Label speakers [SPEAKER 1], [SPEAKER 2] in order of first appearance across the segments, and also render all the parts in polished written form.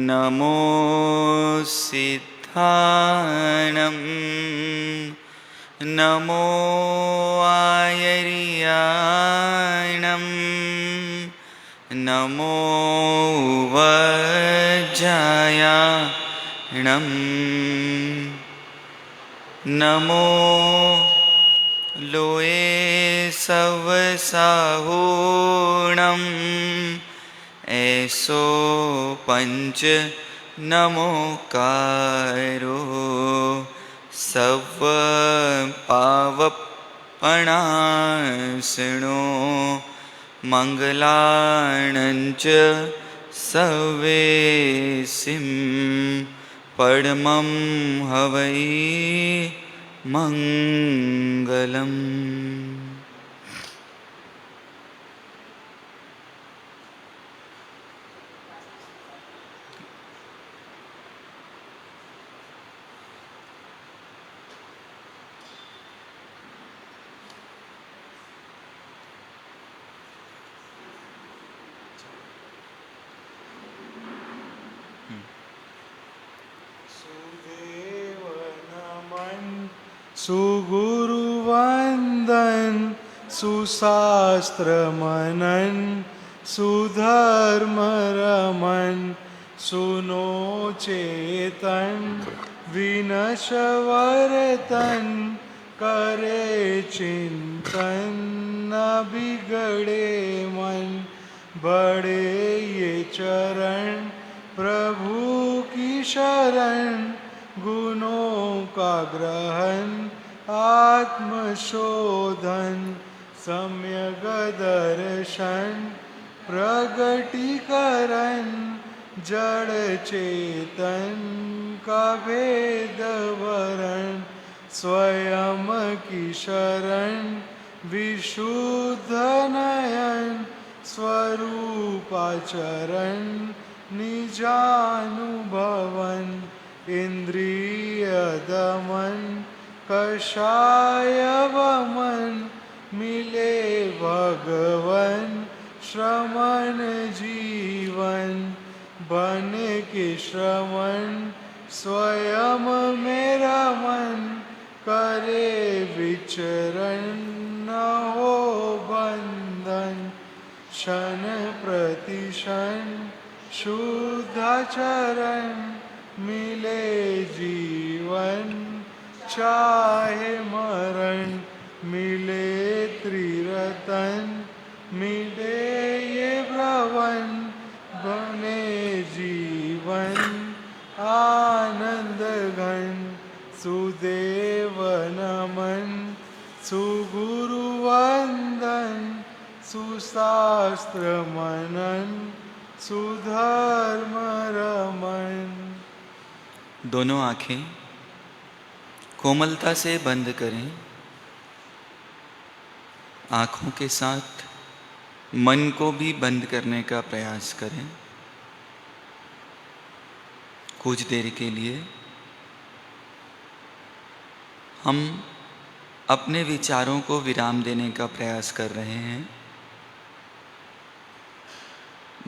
[SPEAKER 1] नमो सिद्धाणं नमो आयर्याणं नमो वज्रायाणं नमो लोये सवसाहूणं ऐसो पंच नमोकारो सव पावपणासनो मंगलाणंच सवेसिं परमं हवै मंगलम्।
[SPEAKER 2] सुगुरुवंदन सुशास्त्र मनन सुधर्म रमन सुनो चेतन विनशवर्तन करे चिंतन न बिगड़े मन बड़े ये चरण प्रभु की शरण गुणों का ग्रहण आत्मशोधन सम्यक दर्शन प्रगटीकरण जड़ चेतन का भेद वरण स्वयं की शरण विशुद्ध नयन स्वरूपाचरण निजानुभवन इंद्रिय दमन कषाय वमन मिले भगवन श्रमण जीवन बन के श्रमण स्वयं मेरा मन करे विचरण न हो बंधन क्षण प्रतिक्षण शुद्धाचरण मिले जीवन चाहे मरण मिले त्रिरतन मिले ये भ्रवन बने जीवन आनंद घन सुदेव नमन सुगुरुवंदन सुशास्त्र मनन सुधर्म रमन।
[SPEAKER 1] दोनों आँखें कोमलता से बंद करें। आँखों के साथ मन को भी बंद करने का प्रयास करें। कुछ देर के लिए हम अपने विचारों को विराम देने का प्रयास कर रहे हैं।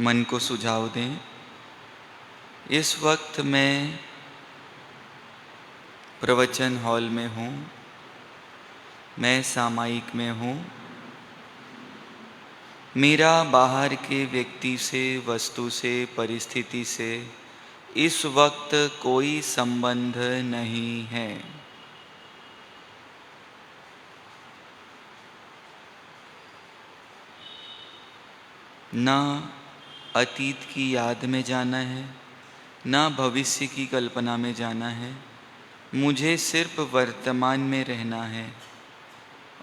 [SPEAKER 1] मन को सुझाव दें। इस वक्त मैं प्रवचन हॉल में हूँ, मैं सामायिक में हूँ। मेरा बाहर के व्यक्ति से, वस्तु से, परिस्थिति से इस वक्त कोई संबंध नहीं है। ना अतीत की याद में जाना है, ना भविष्य की कल्पना में जाना है। मुझे सिर्फ वर्तमान में रहना है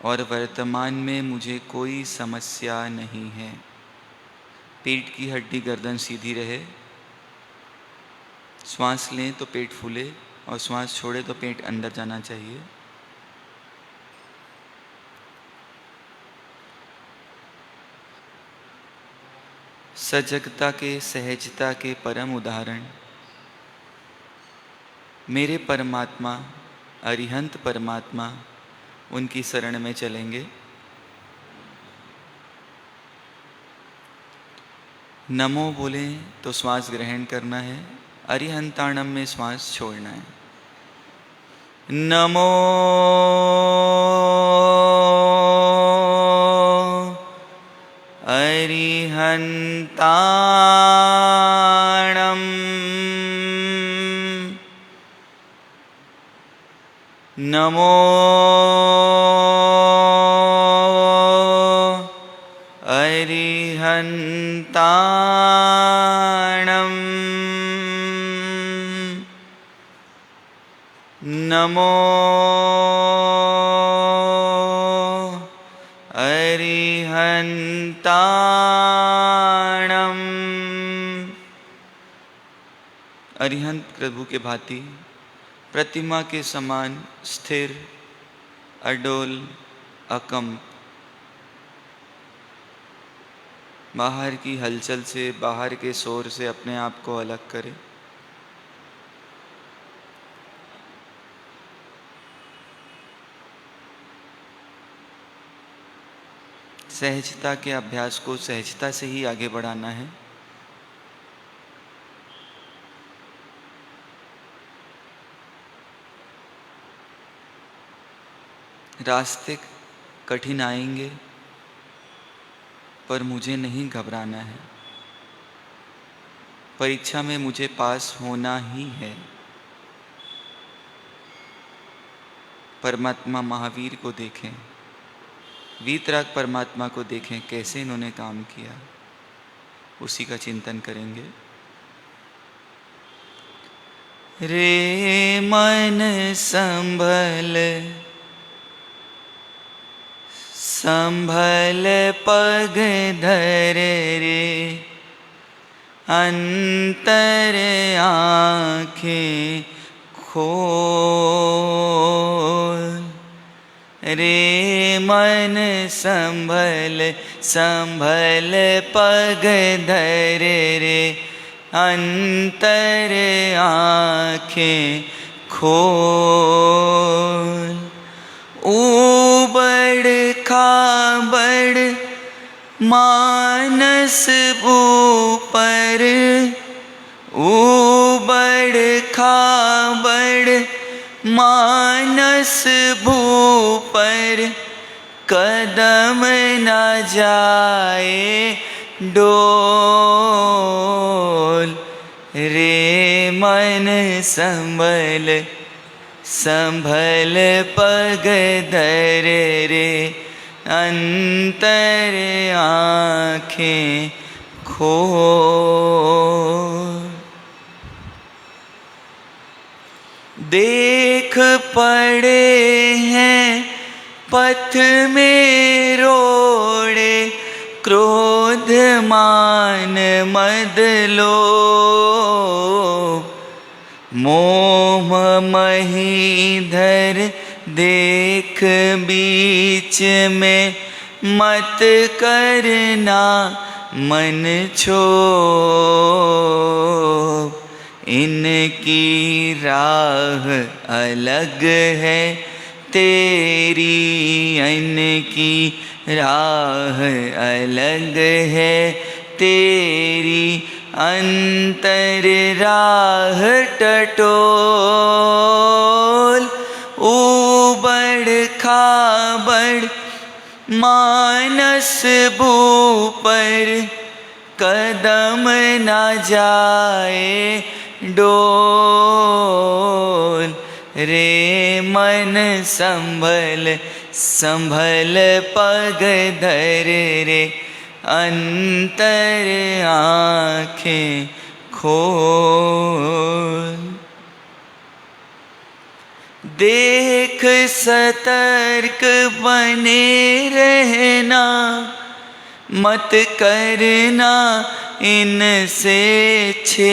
[SPEAKER 1] और वर्तमान में मुझे कोई समस्या नहीं है। पेट की हड्डी गर्दन सीधी रहे। श्वास लें तो पेट फूले और श्वास छोड़े तो पेट अंदर जाना चाहिए। सजगता के, सहजता के परम उदाहरण मेरे परमात्मा, अरिहंत परमात्मा, उनकी शरण में चलेंगे। नमो बोले तो श्वास ग्रहण करना है, अरिहंताणम में श्वास छोड़ना है। नमो अरिहंताणम। नमो अरिहंताणम। नमो अरिहंताणम। अरिहंत प्रभु के भांति प्रतिमा के समान स्थिर, अडोल, अकंप, बाहर की हलचल से, बाहर के शोर से अपने आप को अलग करें। सहजता के अभ्यास को सहजता से ही आगे बढ़ाना है। रास्ते कठिन आएंगे, पर मुझे नहीं घबराना है। परीक्षा में मुझे पास होना ही है। परमात्मा महावीर को देखें, वीतराग परमात्मा को देखें, कैसे इन्होंने काम किया, उसी का चिंतन करेंगे। रे मन संभल संभल पग धर रे, अंतर आँखें खोल। रे मन संभल संभल पग धर रे, अंतर आँखें खोल। ऊबड़ खाबड़ मानस ऊपर, ऊबड़ खाबड़ मानस भूपर, कदम न जाए डोल। रे मन संभल संभल पग धर रे, अंतर आँखें खोल। देख पड़े हैं पथ में रोड़े, क्रोध मान मद लोभ, मोह महीधर देख बीच में, मत करना मन क्षोभ। इनकी राह अलग है तेरी, इनकी राह अलग है तेरी, अंतर राह टटोल। ऊबड़ खाबड़ मानस भूपर, कदम न जाए डोल। रे मन संभल संभल पग धर रे, अंतर आँखें खोल। देख सतर्क बने रहना, मत करना इनसे छेड़।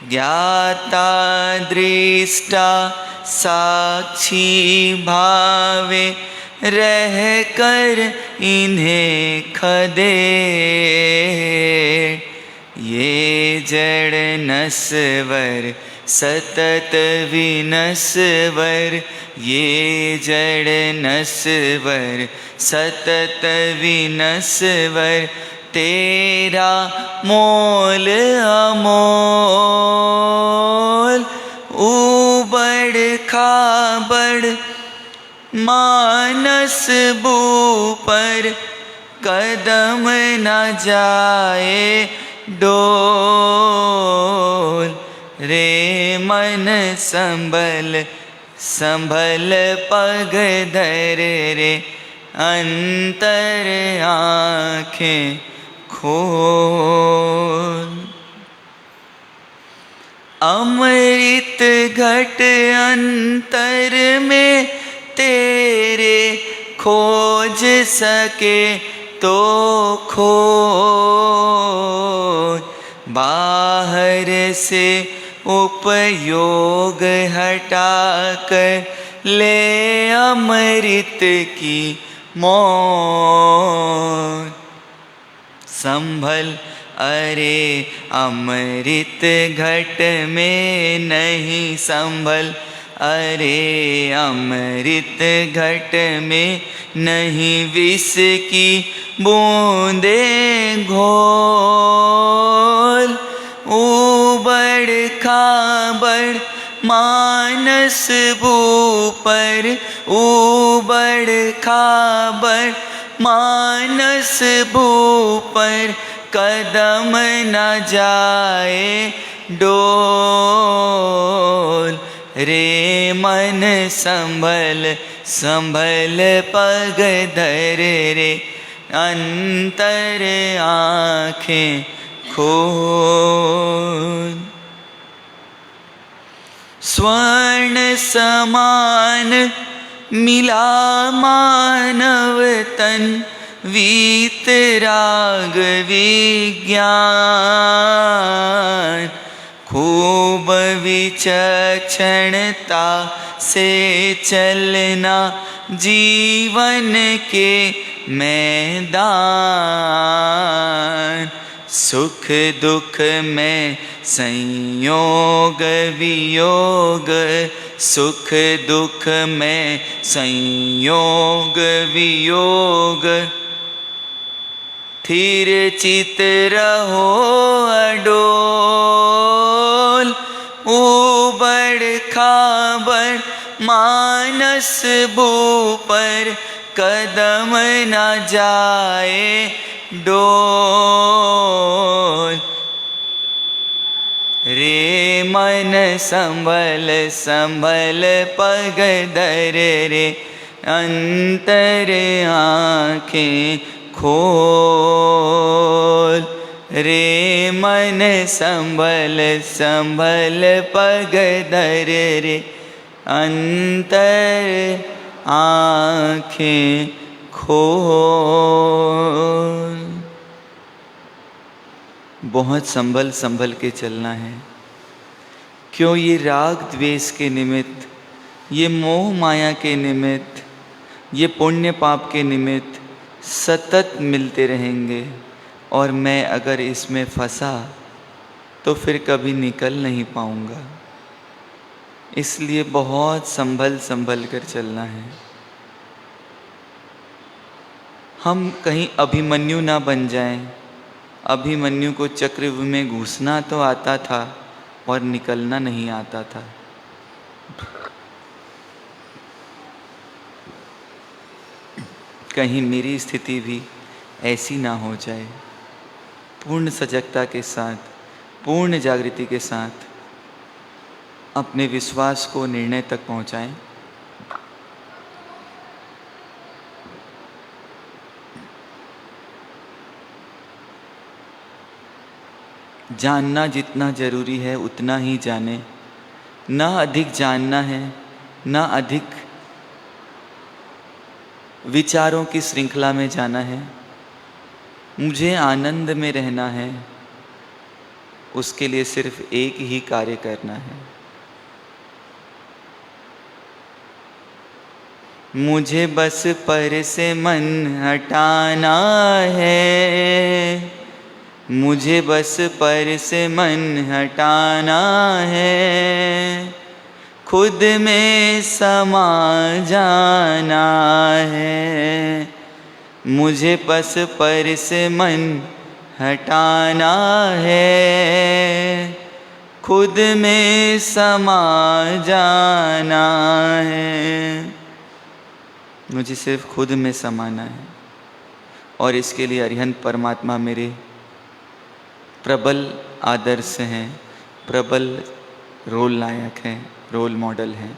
[SPEAKER 1] ज्ञाता दृष्टा साक्षी भावे, रह कर इन्हें खदेड़। ये जड़ नस्वर सतत विनस्वर, ये जड़ नस्वर सतत विनस्वर, तेरा मोल अमोल। ऊबड़ खाबड़ मानस पर कदम न जाए डोल। रे मन संभल संभल पग धर रे अंतर आँखें खोल। अमृत घट अंतर में तेरे खोज सके तो खोज। बाहर से उपयोग हटाकर ले अमृत की मौज। संभल अरे अमृत घट में नहीं संभल। अरे अमृत घट में नहीं विष की बूंदे घोल। ऊबड़ खाबड़ मानस पर ऊबड़ खाबड़ मानस पर कदम न जाए डोल। रे मन संभल संभल पग धर रे अंतर आँखें खोल। स्वर्ण समान मिला मानव तन वीतराग विज्ञान। खूब विचक्षणता से चलना जीवन के मैदान। सुख दुख में संयोग वियोग। सुख दुख में संयोग वियोग। स्थिर चित रहो अडोल। ऊबड़ खाबड़ मानस पर कदम न जाए डोल। रे मन संभल संभल पग धर रे अंतर आँखें खोल। रे मन संभल संभल पग धर रे अंतर आँखें खोल। बहुत संभल संभल के चलना है। क्यों ये राग द्वेष के निमित्त, ये मोह माया के निमित्त, ये पुण्य पाप के निमित्त सतत मिलते रहेंगे। और मैं अगर इसमें फंसा तो फिर कभी निकल नहीं पाऊंगा। इसलिए बहुत संभल संभल कर चलना है। हम कहीं अभिमन्यु ना बन जाएं। अभिमन्यु को चक्रव्यूह में घुसना तो आता था और निकलना नहीं आता था। कहीं मेरी स्थिति भी ऐसी ना हो जाए। पूर्ण सजगता के साथ, पूर्ण जागृति के साथ अपने विश्वास को निर्णय तक पहुंचाएं। जानना जितना जरूरी है उतना ही जाने। ना अधिक जानना है, ना अधिक विचारों की श्रृंखला में जाना है। मुझे आनंद में रहना है, उसके लिए सिर्फ एक ही कार्य करना है। मुझे बस पर से मन हटाना है। मुझे बस पर से मन हटाना है। खुद में समा जाना है। मुझे बस पर से मन हटाना है, खुद में समा जाना है। मुझे सिर्फ खुद में समाना है और इसके लिए अरिहंत परमात्मा मेरे प्रबल आदर्श हैं, प्रबल रोल नायक हैं, रोल मॉडल हैं।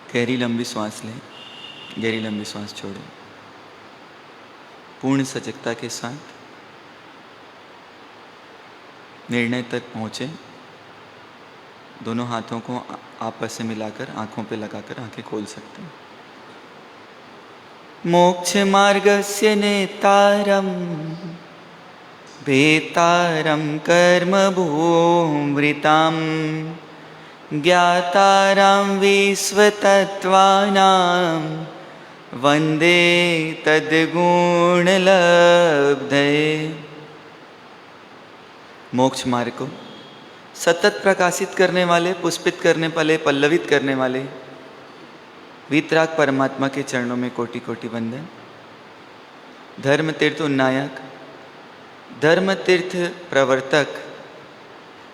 [SPEAKER 1] गहरी लंबी सांस लें, गहरी लंबी सांस छोड़ें। पूर्ण सजगता के साथ निर्णय तक पहुँचे। दोनों हाथों को आपस से मिलाकर आंखों पे लगाकर आंखें खोल सकते हैं। मोक्ष मार्गस्य नेतारं वेतारं कर्मभूमृतां ज्ञातारं विश्वतत्त्वानां वन्दे तद्गुणलब्धये। मोक्ष मार्ग को सतत प्रकाशित करने वाले, पुष्पित करने वाले, पल्लवित करने वाले वीतराग परमात्मा के चरणों में कोटि कोटि वंदन। धर्म तीर्थ उन्नायक, धर्म तीर्थ प्रवर्तक,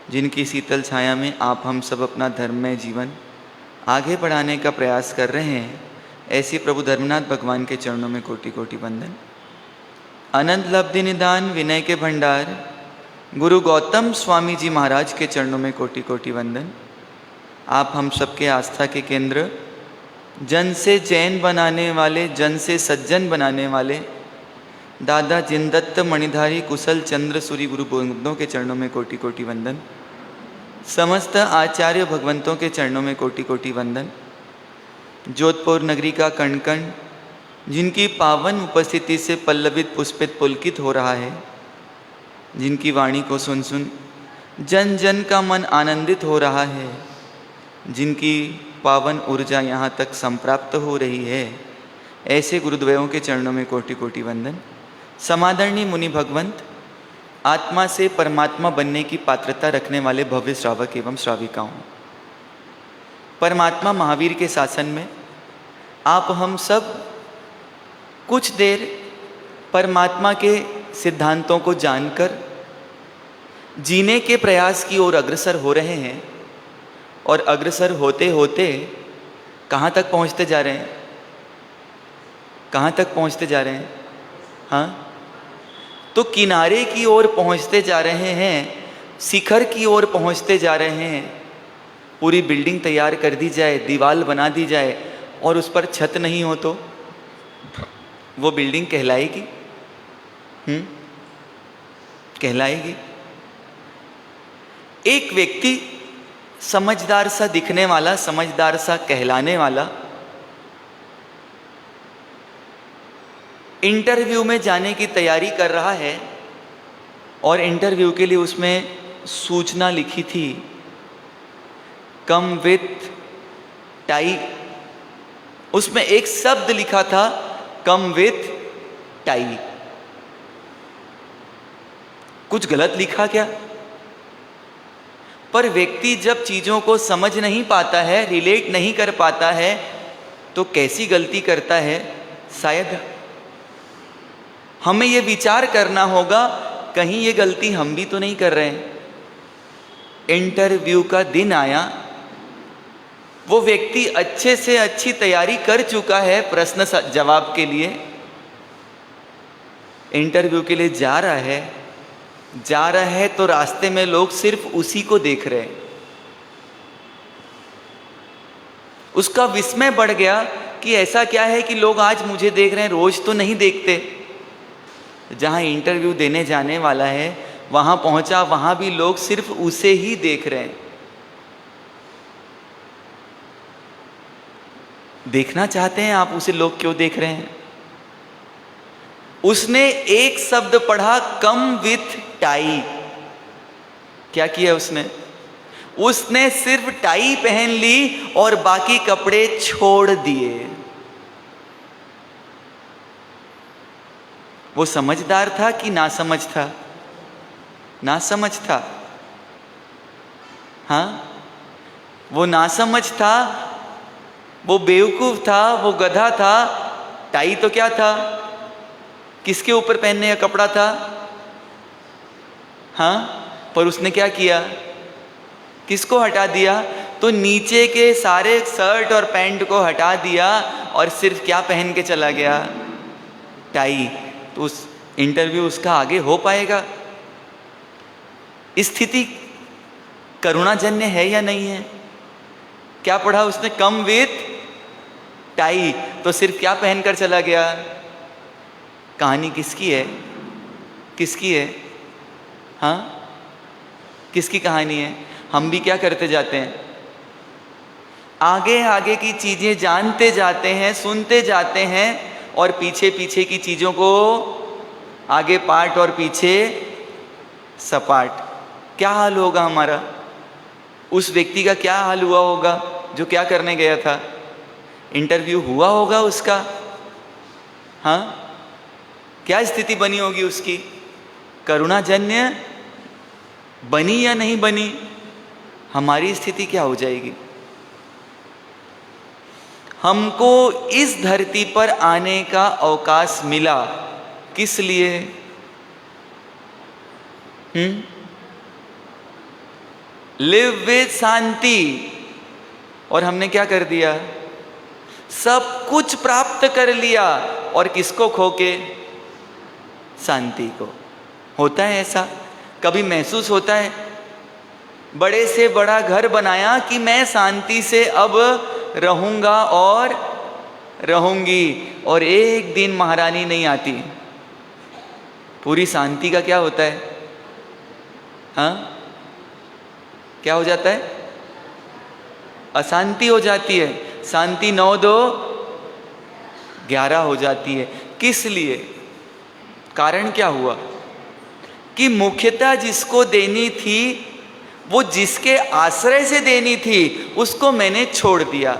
[SPEAKER 1] जिनकी शीतल छाया में आप हम सब अपना धर्ममय जीवन आगे बढ़ाने का प्रयास कर रहे हैं, ऐसे प्रभु धर्मनाथ भगवान के चरणों में कोटि कोटि वंदन। अनंत लब्धि निदान विनय के भंडार गुरु गौतम स्वामी जी महाराज के चरणों में कोटि कोटि वंदन। आप हम सबके आस्था के केंद्र, जन से जैन बनाने वाले, जन से सज्जन बनाने वाले दादा जिनदत्त मणिधारी कुशल चंद्र सूरी गुरु गोविंदों के चरणों में कोटि कोटि वंदन। समस्त आचार्य भगवंतों के चरणों में कोटि कोटि वंदन। जोधपुर नगरी का कण कण जिनकी पावन उपस्थिति से पल्लवित पुष्पित पुलकित हो रहा है, जिनकी वाणी को सुन सुन जन जन का मन आनंदित हो रहा है, जिनकी पावन ऊर्जा यहाँ तक संप्राप्त हो रही है, ऐसे गुरुद्वयों के चरणों में कोटि कोटि वंदन। समादरणीय मुनि भगवंत, आत्मा से परमात्मा बनने की पात्रता रखने वाले भव्य श्रावक एवं श्राविकाओं, परमात्मा महावीर के शासन में आप हम सब कुछ देर परमात्मा के सिद्धांतों को जानकर जीने के प्रयास की ओर अग्रसर हो रहे हैं। और अग्रसर होते होते कहाँ तक पहुँचते जा रहे हैं? कहाँ तक पहुँचते जा रहे हैं? हाँ, तो किनारे की ओर पहुँचते जा रहे हैं, शिखर की ओर पहुँचते जा रहे हैं। पूरी बिल्डिंग तैयार कर दी जाए, दीवार बना दी जाए और उस पर छत नहीं हो तो वो बिल्डिंग कहलाएगी? कहलाएगी? एक व्यक्ति समझदार सा दिखने वाला, समझदार सा कहलाने वाला, इंटरव्यू में जाने की तैयारी कर रहा है और इंटरव्यू के लिए उसमें सूचना लिखी थी, कम विथ टाई। उसमें एक शब्द लिखा था, कम विथ टाई। कुछ गलत लिखा क्या? पर व्यक्ति जब चीज़ों को समझ नहीं पाता है, रिलेट नहीं कर पाता है, तो कैसी गलती करता है? शायद हमें ये विचार करना होगा, कहीं ये गलती हम भी तो नहीं कर रहे हैं। इंटरव्यू का दिन आया, वो व्यक्ति अच्छे से अच्छी तैयारी कर चुका है प्रश्न जवाब के लिए, इंटरव्यू के लिए जा रहा है तो रास्ते में लोग सिर्फ उसी को देख रहे हैं। उसका विस्मय बढ़ गया कि ऐसा क्या है कि लोग आज मुझे देख रहे हैं, रोज तो नहीं देखते। जहां इंटरव्यू देने जाने वाला है वहां पहुंचा, वहां भी लोग सिर्फ उसे ही देख रहे हैं। देखना चाहते हैं आप उसे, लोग क्यों देख रहे हैं? उसने एक शब्द पढ़ा, कम विथ टाई। क्या किया उसने? उसने सिर्फ टाई पहन ली और बाकी कपड़े छोड़ दिए। वो समझदार था कि नासमझ था? नासमझ था। हाँ, वो नासमझ था, वो बेवकूफ था, वो गधा था। टाई तो क्या था, किसके ऊपर पहनने का कपड़ा था? हाँ, पर उसने क्या किया, किसको हटा दिया? तो नीचे के सारे शर्ट और पैंट को हटा दिया और सिर्फ क्या पहन के चला गया, टाई। तो उस इंटरव्यू उसका आगे हो पाएगा? स्थिति करुणाजन्य है या नहीं है? क्या पढ़ा उसने, कम विथ टाई, तो सिर्फ क्या पहनकर चला गया। कहानी किसकी है, किसकी है? हाँ, किसकी कहानी है? हम भी क्या करते जाते हैं, आगे आगे की चीजें जानते जाते हैं, सुनते जाते हैं, और पीछे पीछे की चीजों को आगे पाट और पीछे सपाट। क्या हाल होगा हमारा? उस व्यक्ति का क्या हाल हुआ होगा जो क्या करने गया था? इंटरव्यू हुआ होगा उसका। हाँ, क्या स्थिति बनी होगी उसकी? करुणाजन्य बनी या नहीं बनी? हमारी स्थिति क्या हो जाएगी? हमको इस धरती पर आने का अवकाश मिला किस लिए? लिव विद शांति। और हमने क्या कर दिया, सब कुछ प्राप्त कर लिया, और किसको खोके? शांति को। होता है ऐसा? कभी महसूस होता है? बड़े से बड़ा घर बनाया कि मैं शांति से अब रहूंगा और रहूंगी, और एक दिन महारानी नहीं आती, पूरी शांति का क्या होता है? हाँ, क्या हो जाता है? अशांति हो जाती है। शांति 9 2 11 हो जाती है। किस लिए? कारण क्या हुआ कि मुख्यता जिसको देनी थी, वो जिसके आश्रय से देनी थी, उसको मैंने छोड़ दिया।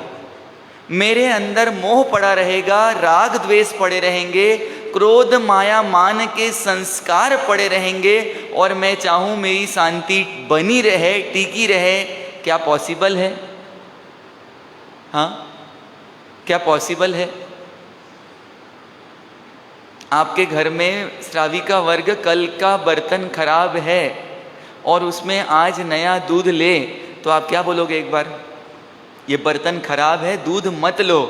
[SPEAKER 1] मेरे अंदर मोह पड़ा रहेगा, राग द्वेष पड़े रहेंगे, क्रोध माया मान के संस्कार पड़े रहेंगे, और मैं चाहूं मेरी शांति बनी रहे, टिकी रहे। क्या पॉसिबल है? हाँ, क्या पॉसिबल है? आपके घर में श्राविका वर्ग कल का बर्तन खराब है और उसमें आज नया दूध ले, तो आप क्या बोलोगे? एक बार, ये बर्तन खराब है, दूध मत लो।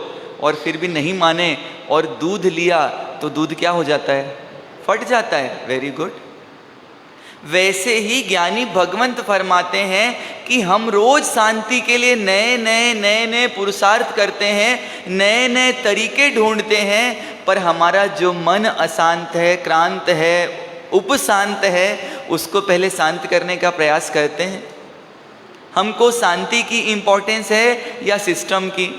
[SPEAKER 1] और फिर भी नहीं माने और दूध लिया, तो दूध क्या हो जाता है? फट जाता है। Very good. वैसे ही ज्ञानी भगवंत फरमाते हैं कि हम रोज शांति के लिए नए नए पुरुषार्थ करते हैं, नए नए तरीके ढूंढते हैं, पर हमारा जो मन अशांत है, क्रांत है, उपशांत है, उसको पहले शांत करने का प्रयास करते हैं। हमको शांति की इंपॉर्टेंस है या सिस्टम की?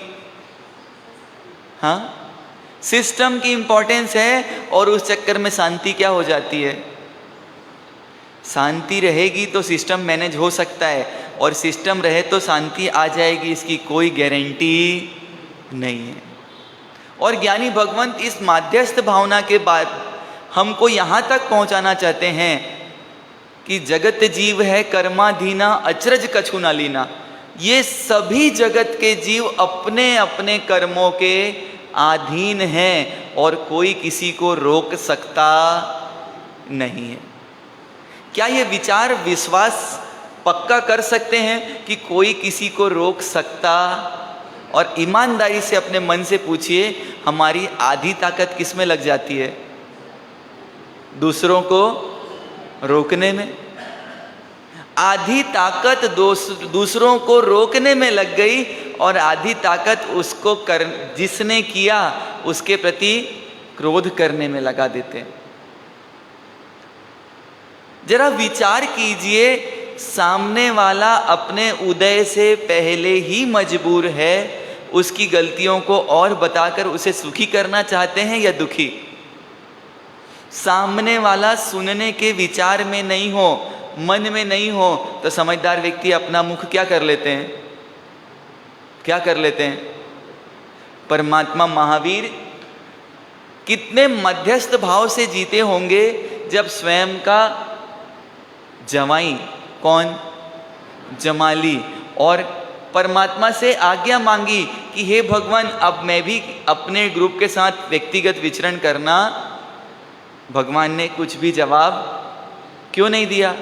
[SPEAKER 1] हाँ, सिस्टम की इंपॉर्टेंस है, और उस चक्कर में शांति क्या हो जाती है? शांति रहेगी तो सिस्टम मैनेज हो सकता है, और सिस्टम रहे तो शांति आ जाएगी, इसकी कोई गारंटी नहीं है। और ज्ञानी भगवंत इस माध्यस्थ भावना के बाद हमको यहाँ तक पहुँचाना चाहते हैं कि जगत जीव है कर्माधीना, अचरज कछु न लीना। ये सभी जगत के जीव अपने अपने कर्मों के अधीन हैं, और कोई किसी को रोक सकता नहीं है। क्या ये विचार विश्वास पक्का कर सकते हैं कि कोई किसी को रोक सकता? और ईमानदारी से अपने मन से पूछिए, हमारी आधी ताकत किस में लग जाती है? दूसरों को रोकने में। आधी ताकत दूसरों को रोकने में लग गई, और आधी ताकत उसको जिसने किया उसके प्रति क्रोध करने में लगा देते हैं। जरा विचार कीजिए, सामने वाला अपने उदय से पहले ही मजबूर है, उसकी गलतियों को और बताकर उसे सुखी करना चाहते हैं या दुखी? सामने वाला सुनने के विचार में नहीं हो, मन में नहीं हो, तो समझदार व्यक्ति अपना मुख क्या कर लेते हैं? क्या कर लेते हैं? परमात्मा महावीर कितने मध्यस्थ भाव से जीते होंगे, जब स्वयं का जमाई कौन? जमाली। और परमात्मा से आज्ञा मांगी कि हे भगवान, अब मैं भी अपने ग्रुप के साथ व्यक्तिगत विचरण करना। भगवान ने कुछ भी जवाब क्यों नहीं दिया?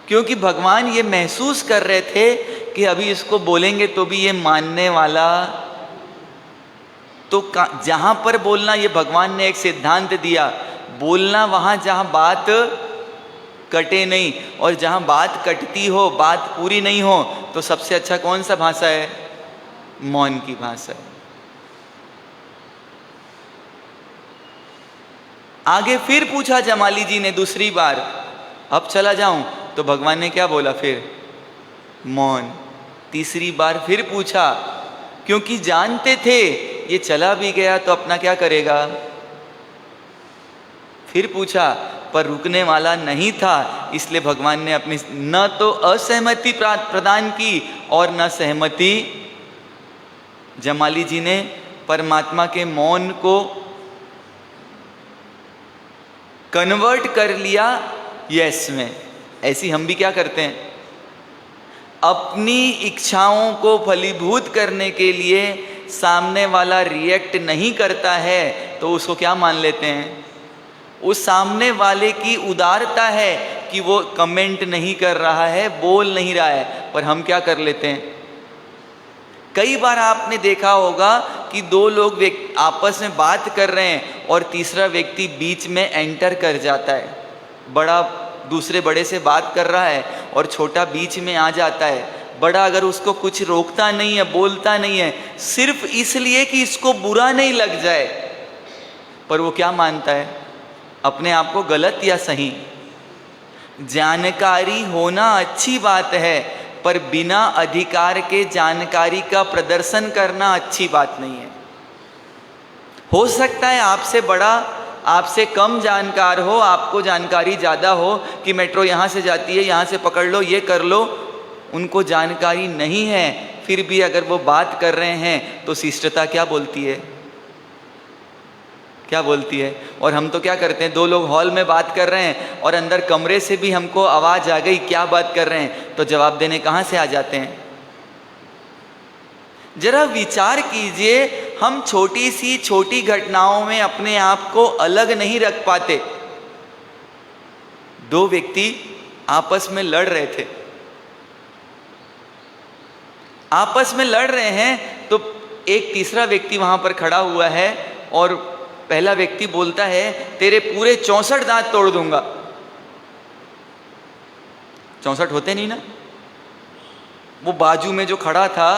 [SPEAKER 1] क्योंकि भगवान ये महसूस कर रहे थे कि अभी इसको बोलेंगे तो भी ये मानने वाला, तो जहां पर बोलना, ये भगवान ने एक सिद्धांत दिया, बोलना वहां जहां बात कटे नहीं, और जहां बात कटती हो, बात पूरी नहीं हो, तो सबसे अच्छा कौन सा भाषा है? मौन की भाषा। आगे फिर पूछा जमाली जी ने दूसरी बार, अब चला जाऊं? तो भगवान ने क्या बोला फिर? मौन। तीसरी बार फिर पूछा, क्योंकि जानते थे ये चला भी गया तो अपना क्या करेगा। फिर पूछा, पर रुकने वाला नहीं था, इसलिए भगवान ने अपनी न तो असहमति प्रदान की और न सहमति। जमाली जी ने परमात्मा के मौन को कन्वर्ट कर लिया यस में। ऐसी हम भी क्या करते हैं, अपनी इच्छाओं को फलीभूत करने के लिए सामने वाला रिएक्ट नहीं करता है तो उसको क्या मान लेते हैं? उस सामने वाले की उदारता है कि वो कमेंट नहीं कर रहा है, बोल नहीं रहा है, पर हम क्या कर लेते हैं? कई बार आपने देखा होगा कि दो लोग आपस में बात कर रहे हैं और तीसरा व्यक्ति बीच में एंटर कर जाता है। बड़ा दूसरे बड़े से बात कर रहा है और छोटा बीच में आ जाता है। बड़ा अगर उसको कुछ रोकता नहीं है, बोलता नहीं है, सिर्फ इसलिए कि इसको बुरा नहीं लग जाए, पर वो क्या मानता है? अपने आप को गलत या सही। जानकारी होना अच्छी बात है, पर बिना अधिकार के जानकारी का प्रदर्शन करना अच्छी बात नहीं है। हो सकता है आपसे बड़ा, आपसे कम जानकार हो, आपको जानकारी ज़्यादा हो कि मेट्रो यहाँ से जाती है, यहाँ से पकड़ लो, ये कर लो। उनको जानकारी नहीं है, फिर भी अगर वो बात कर रहे हैं तो शिष्टता क्या बोलती है? क्या बोलती है? और हम तो क्या करते हैं, दो लोग हॉल में बात कर रहे हैं और अंदर कमरे से भी हमको आवाज़ आ गई क्या बात कर रहे हैं, तो जवाब देने कहाँ से आ जाते हैं? जरा विचार कीजिए, हम छोटी सी छोटी घटनाओं में अपने आप को अलग नहीं रख पाते। दो व्यक्ति आपस में लड़ रहे थे, आपस में लड़ रहे हैं, तो एक तीसरा व्यक्ति वहां पर खड़ा हुआ है और पहला व्यक्ति बोलता है, तेरे पूरे 64 दांत तोड़ दूंगा। 64 होते नहीं ना। वो बाजू में जो खड़ा था,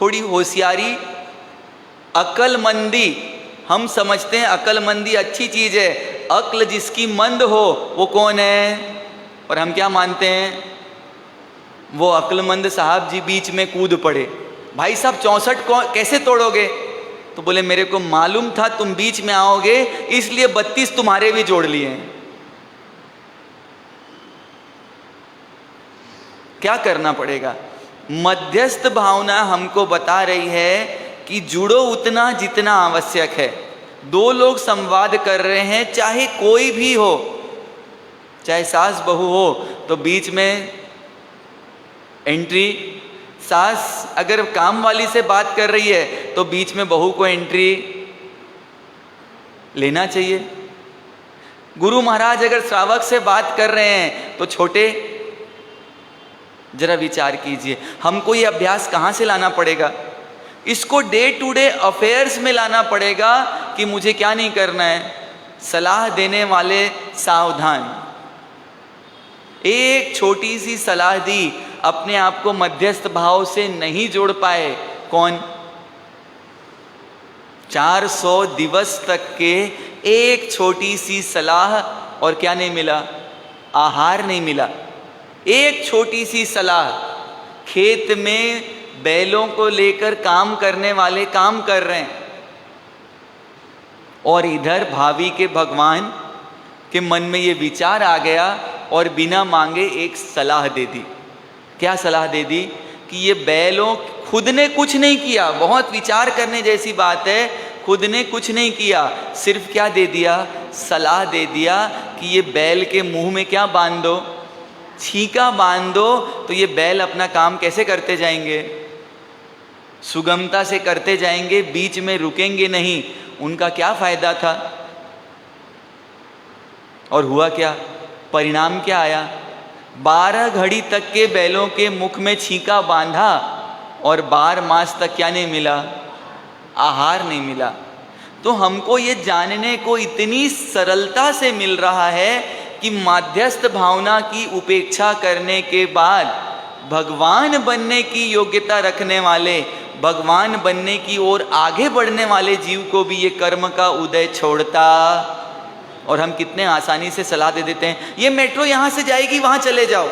[SPEAKER 1] थोड़ी होशियारी, अक्लमंदी, हम समझते हैं अक्लमंदी अच्छी चीज है, अक्ल जिसकी मंद हो वो कौन है? और हम क्या मानते हैं? वो अक्लमंद साहब जी बीच में कूद पड़े। भाई साहब 64 को कैसे तोड़ोगे? तो बोले मेरे को मालूम था तुम बीच में आओगे, इसलिए 32 तुम्हारे भी जोड़ लिए हैं। क्या करना पड़ेगा? मध्यस्थ भावना हमको बता रही है कि जुड़ो उतना जितना आवश्यक है। दो लोग संवाद कर रहे हैं, चाहे कोई भी हो, चाहे सास बहू हो, तो बीच में एंट्री, सास अगर काम वाली से बात कर रही है तो बीच में बहू को एंट्री लेना चाहिए। गुरु महाराज अगर श्रावक से बात कर रहे हैं तो छोटे, जरा विचार कीजिए, हमको ये अभ्यास कहाँ से लाना पड़ेगा? इसको डे टू डे अफेयर्स में लाना पड़ेगा कि मुझे क्या नहीं करना है। सलाह देने वाले सावधान। एक छोटी सी सलाह दी, अपने आप को मध्यस्थ भाव से नहीं जोड़ पाए। कौन? 400 दिवस तक के एक छोटी सी सलाह, और क्या नहीं मिला? आहार नहीं मिला। एक छोटी सी सलाह। खेत में बैलों को लेकर काम करने वाले काम कर रहे हैं, और इधर भावी के भगवान के मन में ये विचार आ गया और बिना मांगे एक सलाह दे दी। क्या सलाह दे दी? कि ये बैलों, खुद ने कुछ नहीं किया, बहुत विचार करने जैसी बात है, खुद ने कुछ नहीं किया, सिर्फ क्या दे दिया? सलाह दे दिया कि ये बैल के मुंह में क्या बांध दो, छींका बांध दो, तो ये बैल अपना काम कैसे करते जाएंगे, सुगमता से करते जाएंगे, बीच में रुकेंगे नहीं। उनका क्या फायदा था? और हुआ क्या? परिणाम क्या आया? 12 घड़ी तक के बैलों के मुख में छींका बांधा और 12 मास तक क्या नहीं मिला? आहार नहीं मिला। तो हमको ये जानने को इतनी सरलता से मिल रहा है कि माध्यस्थ भावना की उपेक्षा करने के बाद भगवान बनने की योग्यता रखने वाले, भगवान बनने की ओर आगे बढ़ने वाले जीव को भी ये कर्म का उदय छोड़ता। और हम कितने आसानी से सलाह दे देते हैं, ये मेट्रो यहां से जाएगी वहां चले जाओ,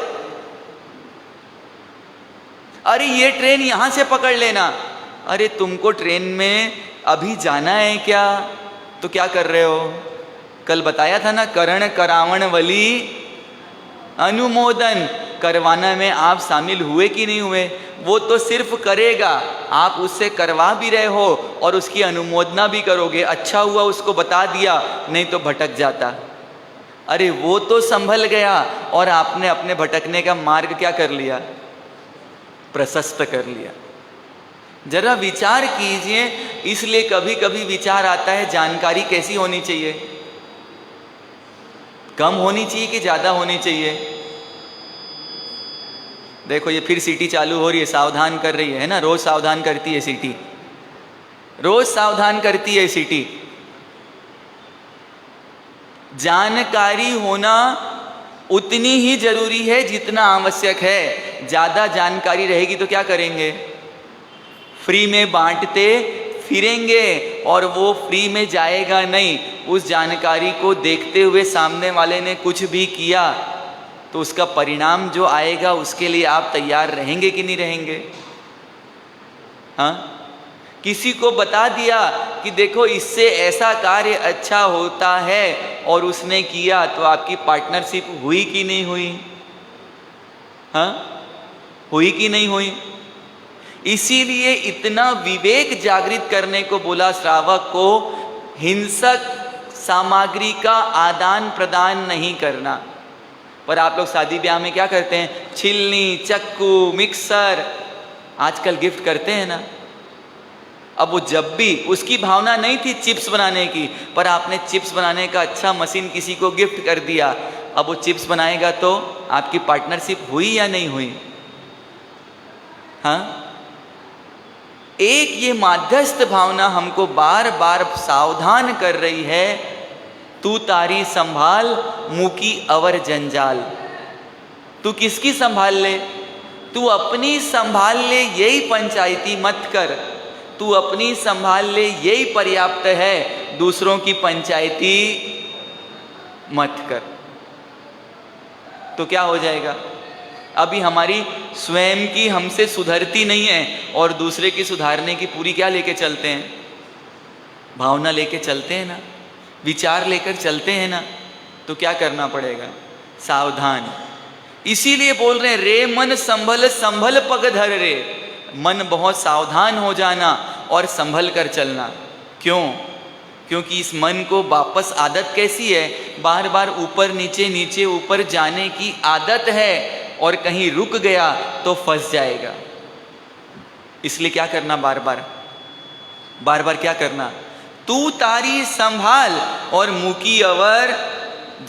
[SPEAKER 1] अरे ये ट्रेन यहां से पकड़ लेना। अरे तुमको ट्रेन में अभी जाना है क्या? तो क्या कर रहे हो? कल बताया था ना, करण करावण वली अनुमोदन, करवाना में आप शामिल हुए कि नहीं हुए? वो तो सिर्फ करेगा, आप उससे करवा भी रहे हो और उसकी अनुमोदना भी करोगे। अच्छा हुआ उसको बता दिया, नहीं तो भटक जाता। अरे वो तो संभल गया और आपने अपने भटकने का मार्ग क्या कर लिया? प्रशस्त कर लिया। जरा विचार कीजिए। इसलिए कभी कभी विचार आता है, जानकारी कैसी होनी चाहिए? कम होनी चाहिए कि ज़्यादा होनी चाहिए? देखो ये फिर सीटी चालू हो रही है, सावधान कर रही है ना, रोज सावधान करती है सीटी, रोज सावधान करती है सीटी। जानकारी होना उतनी ही जरूरी है जितना आवश्यक है। ज़्यादा जानकारी रहेगी तो क्या करेंगे? फ्री में बांटते फिरेंगे और वो फ्री में जाएगा नहीं। उस जानकारी को देखते हुए सामने वाले ने कुछ भी किया तो उसका परिणाम जो आएगा उसके लिए आप तैयार रहेंगे कि नहीं रहेंगे? हाँ, किसी को बता दिया कि देखो इससे ऐसा कार्य अच्छा होता है और उसने किया, तो आपकी पार्टनरशिप हुई कि नहीं हुई? हाँ, हुई कि नहीं हुई? इसीलिए इतना विवेक जागृत करने को बोला श्रावक को, हिंसक सामग्री का आदान प्रदान नहीं करना। पर आप लोग शादी ब्याह में क्या करते हैं? छिलनी, चक्कू, मिक्सर आजकल गिफ्ट करते हैं ना। अब वो जब भी, उसकी भावना नहीं थी चिप्स बनाने की, पर आपने चिप्स बनाने का अच्छा मशीन किसी को गिफ्ट कर दिया, अब वो चिप्स बनाएगा तो आपकी पार्टनरशिप हुई या नहीं हुई? हाँ, एक ये माध्यस्थ भावना हमको बार बार सावधान कर रही है, तू तारी संभाल मुकी अवर जंजाल। तू किसकी संभाल ले? तू अपनी संभाल ले, यही पंचायती मत कर। तू अपनी संभाल ले, यही पर्याप्त है, दूसरों की पंचायती मत कर। तो क्या हो जाएगा? अभी हमारी स्वयं की हमसे सुधरती नहीं है और दूसरे की सुधारने की पूरी क्या लेके चलते हैं? भावना लेके चलते हैं ना, विचार लेकर चलते हैं ना। तो क्या करना पड़ेगा? सावधान। इसीलिए बोल रहे हैं, रे मन संभल संभल पग धर रे। मन बहुत सावधान हो जाना और संभल कर चलना। क्यों? क्योंकि इस मन को वापस आदत कैसी है? बार बार ऊपर नीचे नीचे ऊपर जाने की आदत है और कहीं रुक गया तो फंस जाएगा। इसलिए क्या करना? बार बार क्या करना? तू तारी संभाल और मुकी अवर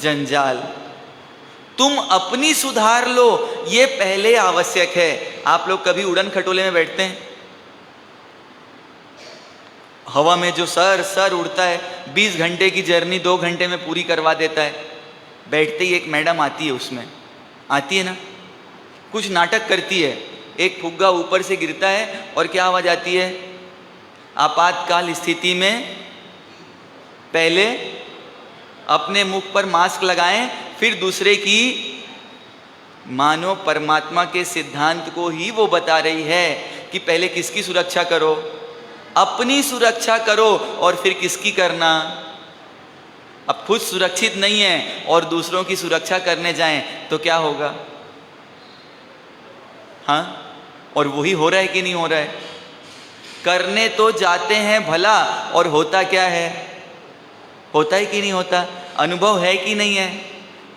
[SPEAKER 1] जंजाल। तुम अपनी सुधार लो, ये पहले आवश्यक है। आप लोग कभी उड़न खटोले में बैठते हैं? हवा में जो सर उड़ता है, 20 घंटे की जर्नी 2 घंटे में पूरी करवा देता है। बैठते ही एक मैडम आती है, उसमें आती है ना, कुछ नाटक करती है। एक फुग्गा ऊपर से गिरता है और क्या आवाज आती है? आपातकाल स्थिति में पहले अपने मुख पर मास्क लगाएं, फिर दूसरे की। मानो परमात्मा के सिद्धांत को ही वो बता रही है कि पहले किसकी सुरक्षा करो? अपनी सुरक्षा करो और फिर किसकी करना? अब खुद सुरक्षित नहीं है और दूसरों की सुरक्षा करने जाएं तो क्या होगा? हाँ, और वही हो रहा है कि नहीं हो रहा है? करने तो जाते हैं भला और होता क्या है? होता है कि नहीं होता? अनुभव है कि नहीं है?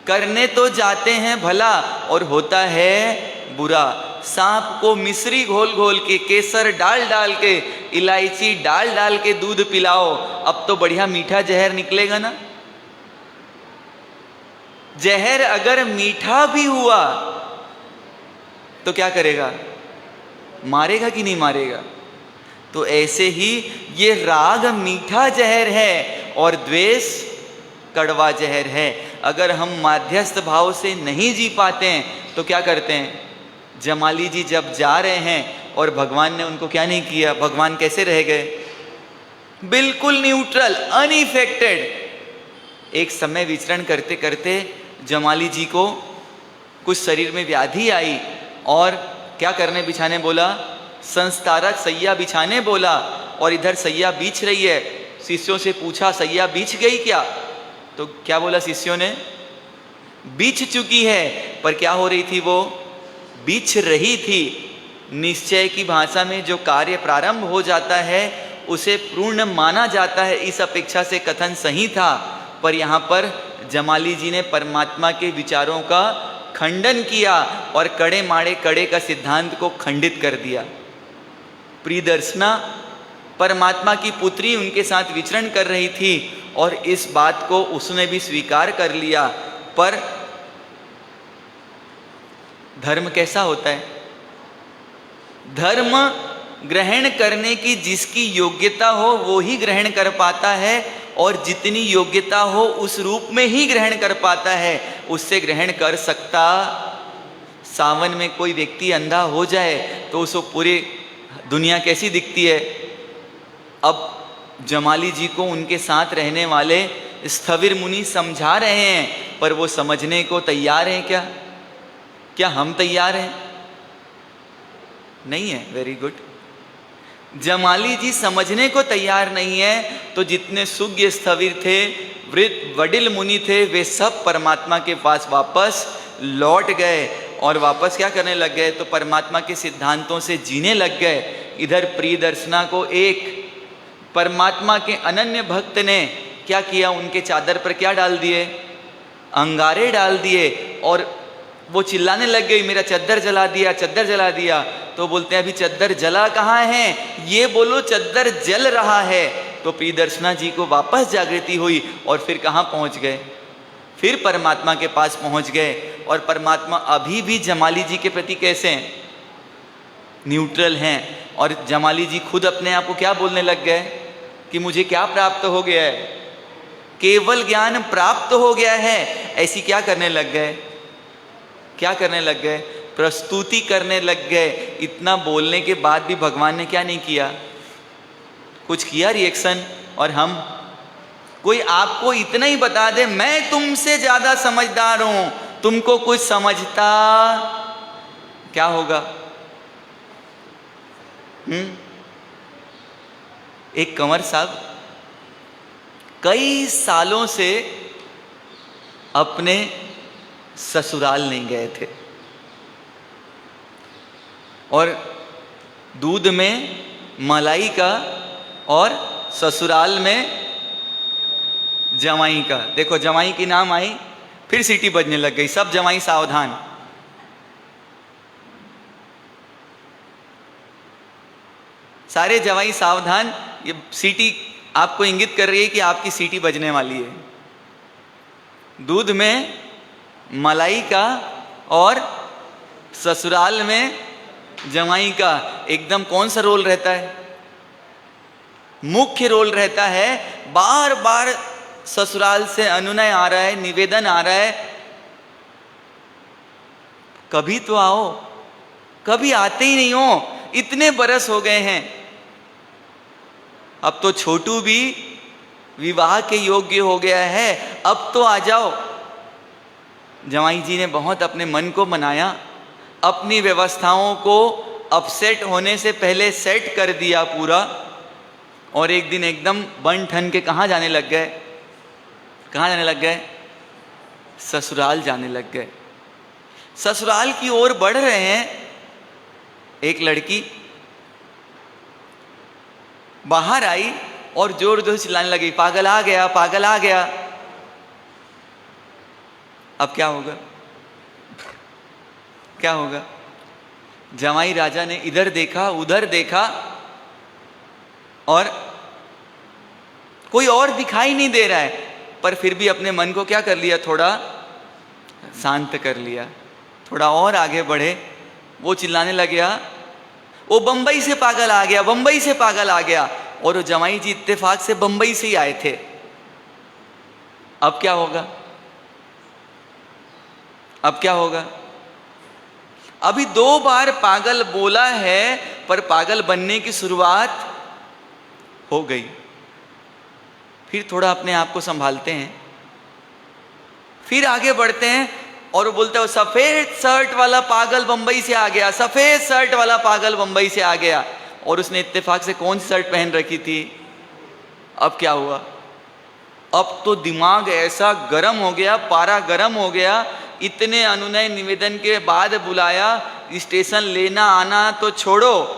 [SPEAKER 1] करने तो जाते हैं भला और होता है बुरा। सांप को मिश्री घोल घोल के, केसर डाल डाल के, इलायची डाल डाल के दूध पिलाओ, अब तो बढ़िया मीठा जहर निकलेगा ना। जहर अगर मीठा भी हुआ तो क्या करेगा? मारेगा कि नहीं मारेगा? तो ऐसे ही ये राग मीठा जहर है और द्वेष कड़वा जहर है। अगर हम माध्यस्थ भाव से नहीं जी पाते हैं तो क्या करते हैं? जमाली जी जब जा रहे हैं और भगवान ने उनको क्या नहीं किया, भगवान कैसे रह गए? बिल्कुल न्यूट्रल, अनइफेक्टेड। एक समय विचरण करते करते जमाली जी को कुछ शरीर में व्याधि आई और क्या करने बिछाने बोला? संस्तारक सैया बिछाने बोला, और इधर सैया बीछ रही है। शिष्यों से पूछा सैया बीछ गई क्या? तो क्या बोला शिष्यों ने? बीछ चुकी है। पर क्या हो रही थी? वो बीछ रही थी। निश्चय की भाषा में जो कार्य प्रारंभ हो जाता है उसे पूर्ण माना जाता है, इस अपेक्षा से कथन सही था। पर यहाँ पर जमाली जी ने परमात्मा के विचारों का खंडन किया और कड़े माड़े कड़े का सिद्धांत को खंडित कर दिया। प्रियदर्शना परमात्मा की पुत्री उनके साथ विचरण कर रही थी और इस बात को उसने भी स्वीकार कर लिया। पर धर्म कैसा होता है? धर्म ग्रहण करने की जिसकी योग्यता हो वो ही ग्रहण कर पाता है, और जितनी योग्यता हो उस रूप में ही ग्रहण कर पाता है, उससे ग्रहण कर सकता। सावन में कोई व्यक्ति अंधा हो जाए तो उसको पूरी दुनिया कैसी दिखती है? अब जमाली जी को उनके साथ रहने वाले स्थविर मुनि समझा रहे हैं, पर वो समझने को तैयार हैं क्या? क्या हम तैयार हैं? नहीं है। Very good. जमाली जी समझने को तैयार नहीं है, तो जितने सुज्ञ स्थविर थे, वृद्ध वडिल मुनि थे, वे सब परमात्मा के पास वापस लौट गए और वापस क्या करने लग गए? तो परमात्मा के सिद्धांतों से जीने लग गए। इधर प्रियदर्शना को एक परमात्मा के अनन्य भक्त ने क्या किया? उनके चादर पर क्या डाल दिए? अंगारे डाल दिए, और वो चिल्लाने लग गई, मेरा चद्दर जला दिया, चद्दर जला दिया। तो बोलते हैं अभी चद्दर जला कहाँ है? ये बोलो चद्दर जल रहा है। तो प्रियदर्शना जी को वापस जागृति हुई और फिर कहाँ पहुँच गए? फिर परमात्मा के पास पहुँच गए। और परमात्मा अभी भी जमाली जी के प्रति कैसे हैं? न्यूट्रल हैं। और जमाली जी खुद अपने आप को क्या बोलने लग गए कि मुझे क्या प्राप्त हो गया है? केवल ज्ञान प्राप्त हो गया है। ऐसी क्या करने लग गए? क्या करने लग गए? प्रस्तुति करने लग गए। इतना बोलने के बाद भी भगवान ने क्या नहीं किया? कुछ किया रिएक्शन? और हम, कोई आपको इतना ही बता दे मैं तुमसे ज्यादा समझदार हूं, तुमको कुछ समझता, क्या होगा? एक कंवर साहब कई सालों से अपने ससुराल नहीं गए थे, और दूध में मलाई का और ससुराल में जमाई का। देखो जमाई की नाम आई, फिर सीटी बजने लग गई, सब जमाई सावधान। सारे जवाई सावधान। ये सीटी आपको इंगित कर रही है कि आपकी सीटी बजने वाली है। दूध में मलाई का और ससुराल में जमाई का एकदम कौन सा रोल रहता है? मुख्य रोल रहता है। बार बार ससुराल से अनुनय आ रहा है, निवेदन आ रहा है, कभी तो आओ, कभी आते ही नहीं हो, इतने बरस हो गए हैं, अब तो छोटू भी विवाह के योग्य हो गया है, अब तो आ जाओ। जमाई जी ने बहुत अपने मन को मनाया, अपनी व्यवस्थाओं को अपसेट होने से पहले सेट कर दिया पूरा, और एक दिन एकदम बन ठन के कहाँ जाने लग गए? कहाँ जाने लग गए? ससुराल जाने लग गए। ससुराल की ओर बढ़ रहे हैं। एक लड़की बाहर आई और जोर जोर से चिल्लाने लगी, पागल आ गया, पागल आ गया। अब क्या होगा? क्या होगा? जमाई राजा ने इधर देखा उधर देखा और कोई और दिखाई नहीं दे रहा है, पर फिर भी अपने मन को क्या कर लिया, थोड़ा शांत कर लिया, थोड़ा और आगे बढ़े। वो चिल्लाने लग गया, वो बंबई से पागल आ गया, बंबई से पागल आ गया। और वो जमाई जी इत्तेफाक से बंबई से ही आए थे। अब क्या होगा? अब क्या होगा? अभी 2 बार पागल बोला है, पर पागल बनने की शुरुआत हो गई। फिर थोड़ा अपने आप को संभालते हैं, फिर आगे बढ़ते हैं और वो बोलता है, सफेद शर्ट वाला पागल बंबई से आ गया, सफेद शर्ट वाला पागल बंबई से आ गया। और उसने इत्तेफाक से कौन सी शर्ट पहन रखी थी? अब क्या हुआ? अब तो दिमाग ऐसा गर्म हो गया, पारा गर्म हो गया। इतने अनुनय निवेदन के बाद बुलाया, स्टेशन लेना आना तो छोड़ो,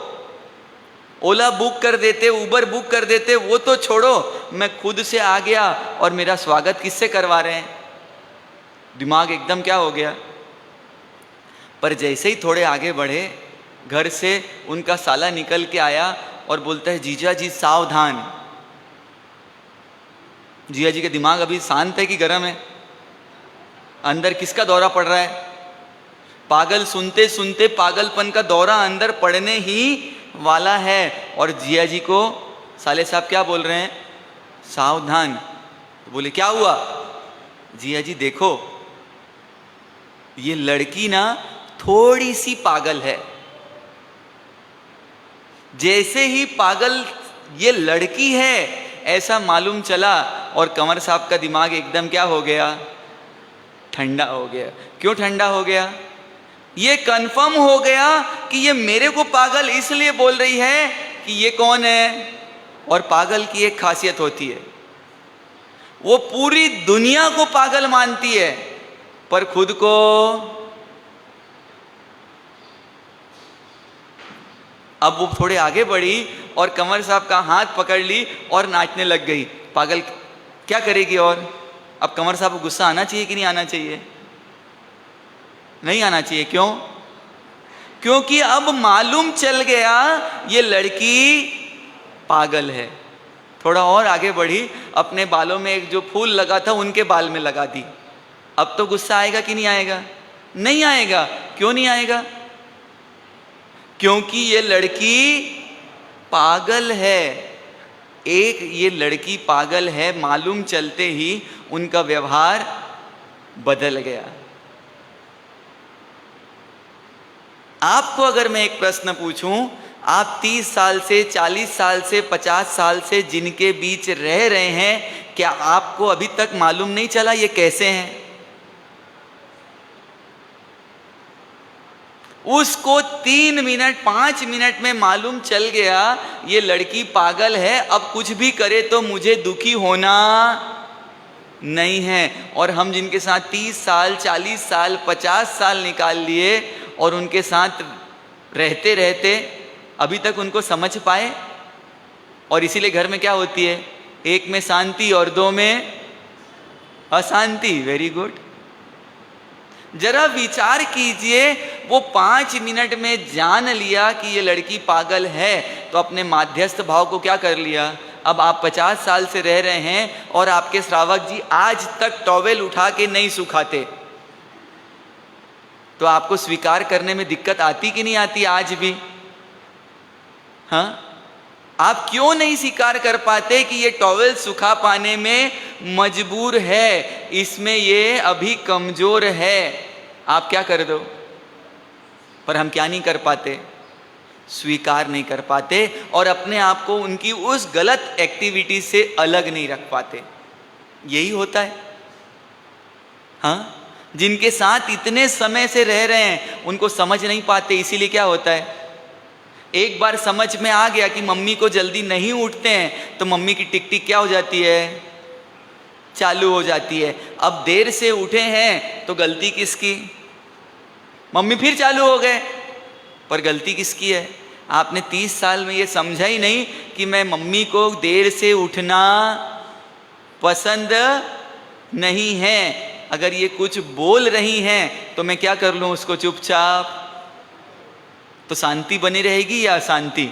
[SPEAKER 1] ओला बुक कर देते, उबर बुक कर देते, वो तो छोड़ो, मैं खुद से आ गया और मेरा स्वागत किससे करवा रहे हैं? दिमाग एकदम क्या हो गया। पर जैसे ही थोड़े आगे बढ़े, घर से उनका साला निकल के आया और बोलता है, जीजा जी सावधान। जीजा जी का दिमाग अभी शांत है कि गर्म है? अंदर किसका दौरा पड़ रहा है? पागल सुनते सुनते पागलपन का दौरा अंदर पड़ने ही वाला है। और जिया जी को साले साहब क्या बोल रहे हैं? सावधान। तो बोले, क्या हुआ? जिया जी देखो, ये लड़की ना थोड़ी सी पागल है। जैसे ही पागल ये लड़की है ऐसा मालूम चला, और कंवर साहब का दिमाग एकदम क्या हो गया? ठंडा हो गया। क्यों ठंडा हो गया? ये कंफर्म हो गया कि ये मेरे को पागल इसलिए बोल रही है कि ये कौन है। और पागल की एक खासियत होती है, वो पूरी दुनिया को पागल मानती है, पर खुद को अब वो थोड़े आगे बढ़ी और कंवर साहब का हाथ पकड़ ली और नाचने लग गई। पागल क्या करेगी? और अब कंवर साहब को गुस्सा आना चाहिए कि नहीं आना चाहिए? नहीं आना चाहिए। क्यों? क्योंकि अब मालूम चल गया ये लड़की पागल है। थोड़ा और आगे बढ़ी, अपने बालों में एक जो फूल लगा था उनके बाल में लगा दी। अब तो गुस्सा आएगा कि नहीं आएगा? नहीं आएगा। क्यों नहीं आएगा? क्योंकि ये लड़की पागल है। एक ये लड़की पागल है, मालूम चलते ही उनका व्यवहार बदल गया। आपको अगर मैं एक प्रश्न पूछूं, आप 30 साल से, 40 साल से, 50 साल से जिनके बीच रह रहे हैं, क्या आपको अभी तक मालूम नहीं चला ये कैसे हैं? उसको 3 मिनट 5 मिनट में मालूम चल गया ये लड़की पागल है, अब कुछ भी करे तो मुझे दुखी होना नहीं है। और हम जिनके साथ 30 साल, 40 साल, 50 साल निकाल लिए और उनके साथ रहते रहते अभी तक उनको समझ पाए, और इसीलिए घर में क्या होती है? एक में शांति और 2 में अशांति। Very good. जरा विचार कीजिए, वो 5 मिनट में जान लिया कि ये लड़की पागल है, तो अपने माध्यस्थ भाव को क्या कर लिया? अब आप 50 साल से रह रहे हैं और आपके श्रावक जी आज तक टॉवेल उठा के नहीं सुखाते, तो आपको स्वीकार करने में दिक्कत आती कि नहीं आती आज भी? हाँ, आप क्यों नहीं स्वीकार कर पाते कि ये टॉवेल सुखा पाने में मजबूर है, इसमें ये अभी कमजोर है? आप क्या कर दो, पर हम क्या नहीं कर पाते? स्वीकार नहीं कर पाते और अपने आप को उनकी उस गलत एक्टिविटी से अलग नहीं रख पाते। यही होता है। हाँ, जिनके साथ इतने समय से रह रहे हैं उनको समझ नहीं पाते, इसीलिए क्या होता है? एक बार समझ में आ गया कि मम्मी को जल्दी नहीं उठते हैं, तो मम्मी की टिक टिक क्या हो जाती है? चालू हो जाती है। अब देर से उठे हैं तो गलती किसकी? मम्मी फिर चालू हो गए, पर गलती किसकी है? आपने 30 साल में ये समझा ही नहीं कि मैं मम्मी को देर से उठना पसंद नहीं है। अगर ये कुछ बोल रही हैं तो मैं क्या कर लूं उसको चुपचाप? तो शांति बनी रहेगी या अशांति?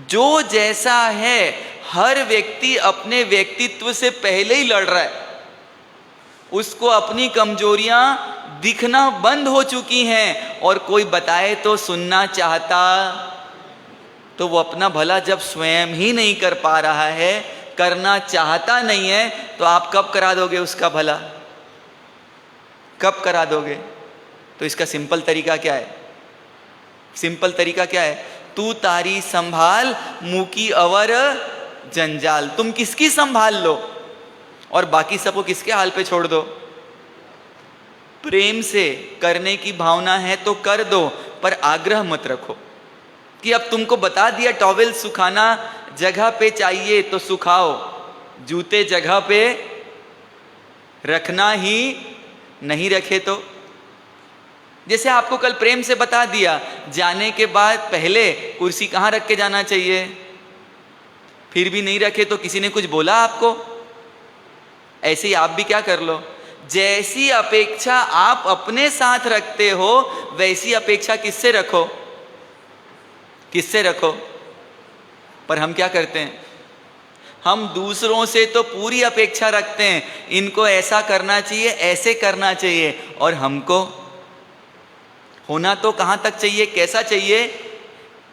[SPEAKER 1] जो जैसा है, हर व्यक्ति अपने व्यक्तित्व से पहले ही लड़ रहा है। उसको अपनी कमजोरियां दिखना बंद हो चुकी हैं और कोई बताए तो सुनना चाहता, तो वो अपना भला जब स्वयं ही नहीं कर पा रहा है, करना चाहता नहीं है, तो आप कब करा दोगे उसका भला? कब करा दोगे? तो इसका सिंपल तरीका क्या है? सिंपल तरीका क्या है? तू तारी संभाल मुकी अवर जंजाल। तुम किसकी संभाल लो और बाकी सबको किसके हाल पे छोड़ दो। प्रेम से करने की भावना है तो कर दो, पर आग्रह मत रखो कि अब तुमको बता दिया टॉवेल सुखाना जगह पे चाहिए तो सुखाओ, जूते जगह पे रखना ही नहीं रखे तो। जैसे आपको कल प्रेम से बता दिया जाने के बाद पहले कुर्सी कहाँ रख के जाना चाहिए, फिर भी नहीं रखे तो किसी ने कुछ बोला आपको। ऐसे ही आप भी क्या कर लो, जैसी अपेक्षा आप अपने साथ रखते हो वैसी अपेक्षा किससे रखो? किससे रखो? पर हम क्या करते हैं, हम दूसरों से तो पूरी अपेक्षा रखते हैं, इनको ऐसा करना चाहिए, ऐसे करना चाहिए, और हमको होना तो कहाँ तक चाहिए, कैसा चाहिए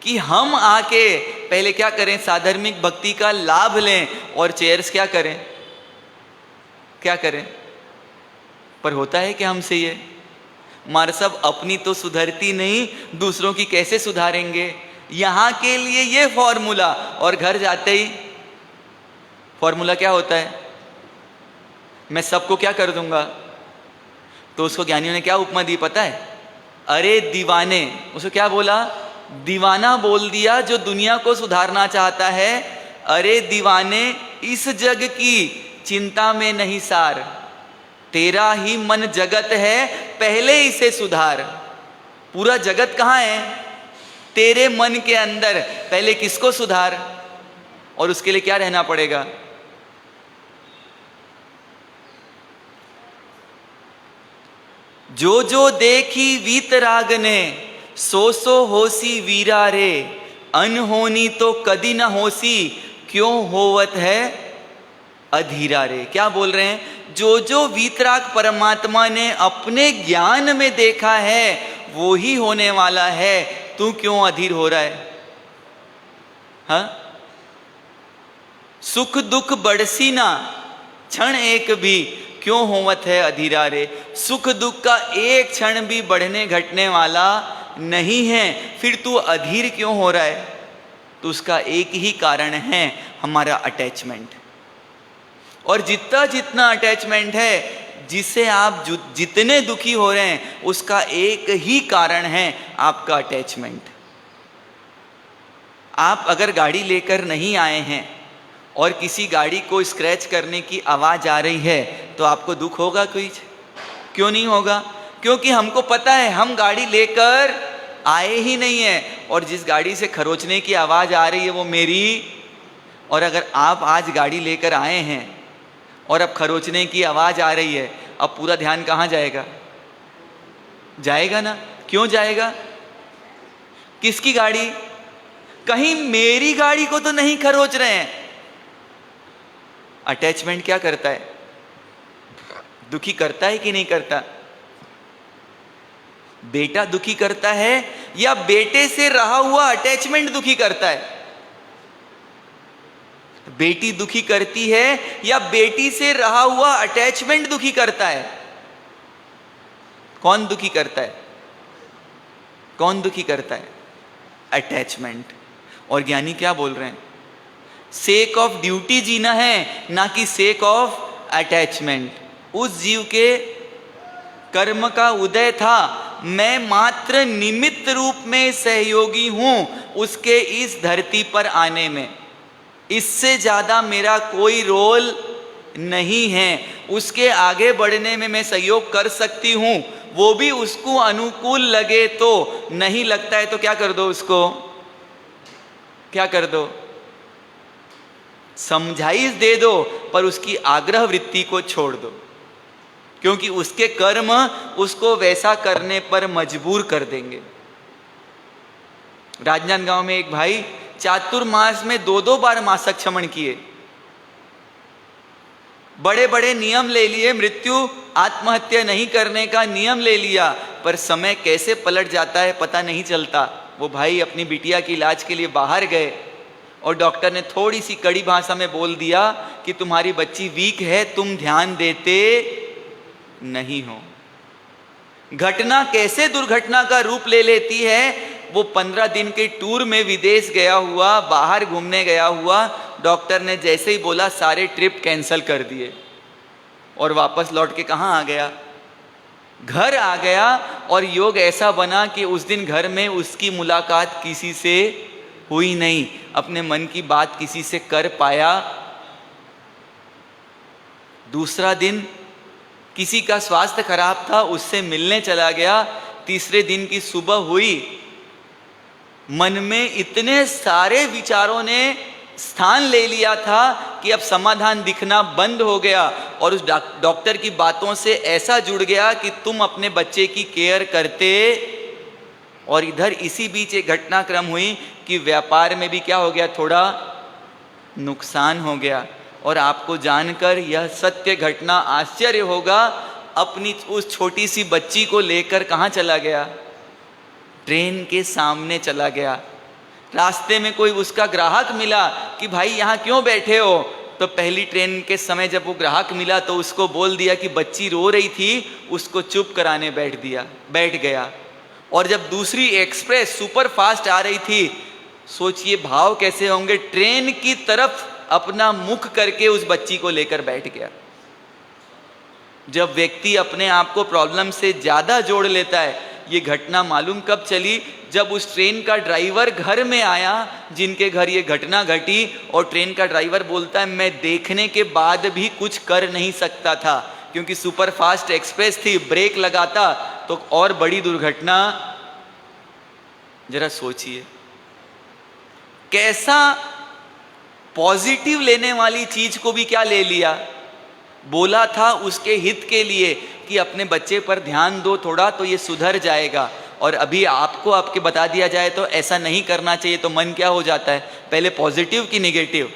[SPEAKER 1] कि हम आके पहले क्या करें, साधर्मिक भक्ति का लाभ लें और चेयर्स क्या करें, क्या करें। पर होता है कि हमसे ये हमारे सब अपनी तो सुधरती नहीं, दूसरों की कैसे सुधारेंगे। यहाँ के लिए ये फॉर्मूला, और घर जाते ही फॉर्मूला क्या होता है, मैं सबको क्या कर दूंगा। तो उसको ज्ञानियों ने क्या उपमा दी पता है? अरे दीवाने, उसको क्या बोला? दीवाना बोल दिया जो दुनिया को सुधारना चाहता है। अरे दीवाने, इस जग की चिंता में नहीं सार, तेरा ही मन जगत है, पहले इसे सुधार। पूरा जगत कहाँ है? तेरे मन के अंदर, पहले किसको सुधार। और उसके लिए क्या रहना पड़ेगा? जो जो देखी वीतराग ने, सो सो होसी वीरा रे, अनहोनी तो कदी न होसी, क्यों होवत है अधीरा रे। क्या बोल रहे हैं? जो जो वीतराग परमात्मा ने अपने ज्ञान में देखा है वो ही होने वाला है, तू क्यों अधीर हो रहा है? हाँ, सुख दुख बढ़सी ना क्षण एक भी, क्यों होवत है अधीरा रे। सुख दुख का एक क्षण भी बढ़ने घटने वाला नहीं है, फिर तू अधीर क्यों हो रहा है? तो उसका एक ही कारण है, हमारा अटैचमेंट। और जितना जितना अटैचमेंट है, जिससे आप जितने दुखी हो रहे हैं, उसका एक ही कारण है, आपका अटैचमेंट। आप अगर गाड़ी लेकर नहीं आए हैं और किसी गाड़ी को स्क्रैच करने की आवाज़ आ रही है तो आपको दुख होगा कोई? क्यों नहीं होगा? क्योंकि हमको पता है हम गाड़ी लेकर आए ही नहीं है, और जिस गाड़ी से खरोचने की आवाज़ आ रही है वो मेरी। और अगर आप आज गाड़ी लेकर आए हैं और अब खरोचने की आवाज़ आ रही है, अब पूरा ध्यान कहाँ जाएगा? जाएगा ना? क्यों जाएगा? किसकी गाड़ी? कहीं मेरी गाड़ी को तो नहीं खरोच रहे हैं। अटैचमेंट क्या करता है? दुखी करता है कि नहीं करता? बेटा दुखी करता है या बेटे से रहा हुआ अटैचमेंट दुखी करता है? बेटी दुखी करती है या बेटी से रहा हुआ अटैचमेंट दुखी करता है? कौन दुखी करता है? कौन दुखी करता है? अटैचमेंट। और ज्ञानी क्या बोल रहे हैं? सेक ऑफ ड्यूटी जीना है, ना कि सेक ऑफ अटैचमेंट। उस जीव के कर्म का उदय था, मैं मात्र निमित्त रूप में सहयोगी हूं उसके इस धरती पर आने में। इससे ज़्यादा मेरा कोई रोल नहीं है। उसके आगे बढ़ने में मैं सहयोग कर सकती हूँ, वो भी उसको अनुकूल लगे तो, नहीं लगता है तो क्या कर दो उसको, क्या कर दो, समझाइश दे दो, पर उसकी आग्रह वृत्ति को छोड़ दो, क्योंकि उसके कर्म उसको वैसा करने पर मजबूर कर देंगे। राजनांदगांव में एक भाई चातुर्मास में 2-2 बार मासक क्षमण किए, बड़े बड़े नियम ले लिए, मृत्यु आत्महत्या नहीं करने का नियम ले लिया, पर समय कैसे पलट जाता है पता नहीं चलता। वो भाई अपनी बिटिया की इलाज के लिए बाहर गए और डॉक्टर ने थोड़ी सी कड़ी भाषा में बोल दिया कि तुम्हारी बच्ची वीक है, तुम ध्यान देते नहीं हो। घटना कैसे दुर्घटना का रूप ले लेती है। वो 15 दिन के टूर में विदेश गया हुआ, बाहर घूमने गया हुआ, डॉक्टर ने जैसे ही बोला सारे ट्रिप कैंसिल कर दिए और वापस लौट के कहाँ आ गया, घर आ गया। और योग ऐसा बना कि उस दिन घर में उसकी मुलाकात किसी से हुई नहीं, अपने मन की बात किसी से कर पाया। दूसरा दिन किसी का स्वास्थ्य खराब था, उससे मिलने चला गया। तीसरे दिन की सुबह हुई, मन में इतने सारे विचारों ने स्थान ले लिया था कि अब समाधान दिखना बंद हो गया और उस डॉक्टर की बातों से ऐसा जुड़ गया कि तुम अपने बच्चे की केयर करते। और इधर इसी बीच एक घटनाक्रम हुई कि व्यापार में भी क्या हो गया, थोड़ा नुकसान हो गया। और आपको जानकर यह सत्य घटना आश्चर्य होगा, अपनी उस छोटी सी बच्ची को लेकर कहाँ चला गया, ट्रेन के सामने चला गया। रास्ते में कोई उसका ग्राहक मिला कि भाई यहाँ क्यों बैठे हो, तो पहली ट्रेन के समय जब वो ग्राहक मिला तो उसको बोल दिया कि बच्ची रो रही थी, उसको चुप कराने बैठ गया। और जब दूसरी एक्सप्रेस सुपर फास्ट आ रही थी, सोचिए भाव कैसे होंगे, ट्रेन की तरफ अपना मुख करके उस बच्ची को लेकर बैठ गया। जब व्यक्ति अपने आप को प्रॉब्लम से ज्यादा जोड़ लेता है, ये घटना मालूम कब चली, जब उस ट्रेन का ड्राइवर घर में आया जिनके घर ये घटना घटी, और ट्रेन का ड्राइवर बोलता है मैं देखने के बाद भी कुछ कर नहीं सकता था, क्योंकि सुपर फास्ट एक्सप्रेस थी, ब्रेक लगाता तो और बड़ी दुर्घटना। जरा सोचिए कैसा पॉजिटिव लेने वाली चीज को भी क्या ले लिया। बोला था उसके हित के लिए कि अपने बच्चे पर ध्यान दो थोड़ा तो ये सुधर जाएगा, और अभी आपको आपके बता दिया जाए तो ऐसा नहीं करना चाहिए, तो मन क्या हो जाता है, पहले पॉजिटिव कि नेगेटिव।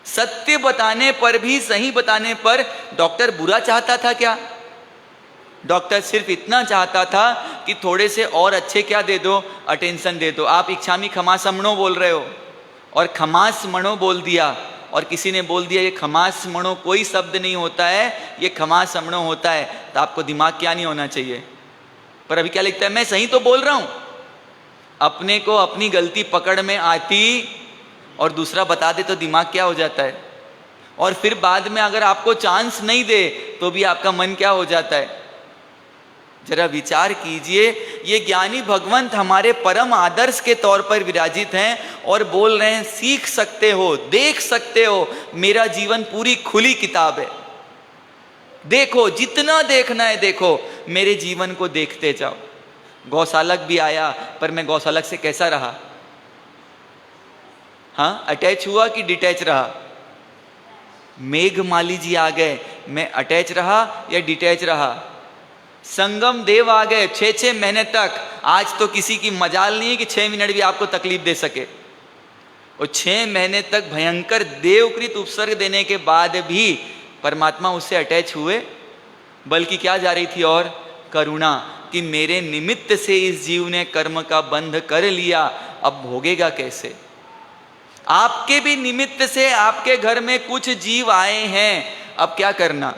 [SPEAKER 1] सत्य बताने पर भी, सही बताने पर डॉक्टर बुरा चाहता था क्या? डॉक्टर सिर्फ इतना चाहता था कि थोड़े से और अच्छे क्या दे दो, अटेंशन दे दो। आप इच्छामी खमास मणो बोल रहे हो और खमास मणो बोल दिया, और किसी ने बोल दिया ये खमास मणो कोई शब्द नहीं होता है, ये खमास मणो होता है, तो आपको दिमाग क्या नहीं होना चाहिए। पर अभी क्या लिखता है, मैं सही तो बोल रहा हूं। अपने को अपनी गलती पकड़ में आती और दूसरा बता दे तो दिमाग क्या हो जाता है, और फिर बाद में अगर आपको चांस नहीं दे तो भी आपका मन क्या हो जाता है। जरा विचार कीजिए, ये ज्ञानी भगवंत हमारे परम आदर्श के तौर पर विराजित हैं और बोल रहे हैं सीख सकते हो, देख सकते हो, मेरा जीवन पूरी खुली किताब है, देखो जितना देखना है देखो, मेरे जीवन को देखते जाओ। गौशालक भी आया, पर मैं गौशालक से कैसा रहा, हाँ अटैच हुआ कि डिटैच रहा। मेघमाली जी आ गए, मैं अटैच रहा या डिटैच रहा। संगम देव आ गए 6-6 महीने तक, आज तो किसी की मजाल नहीं है कि 6 मिनट भी आपको तकलीफ दे सके। और 6 महीने तक भयंकर देवकृत उपसर्ग देने के बाद भी परमात्मा उससे अटैच हुए, बल्कि क्या जा रही थी, और करुणा, कि मेरे निमित्त से इस जीव ने कर्म का बंध कर लिया, अब भोगेगा कैसे। आपके भी निमित्त से आपके घर में कुछ जीव आए हैं, अब क्या करना,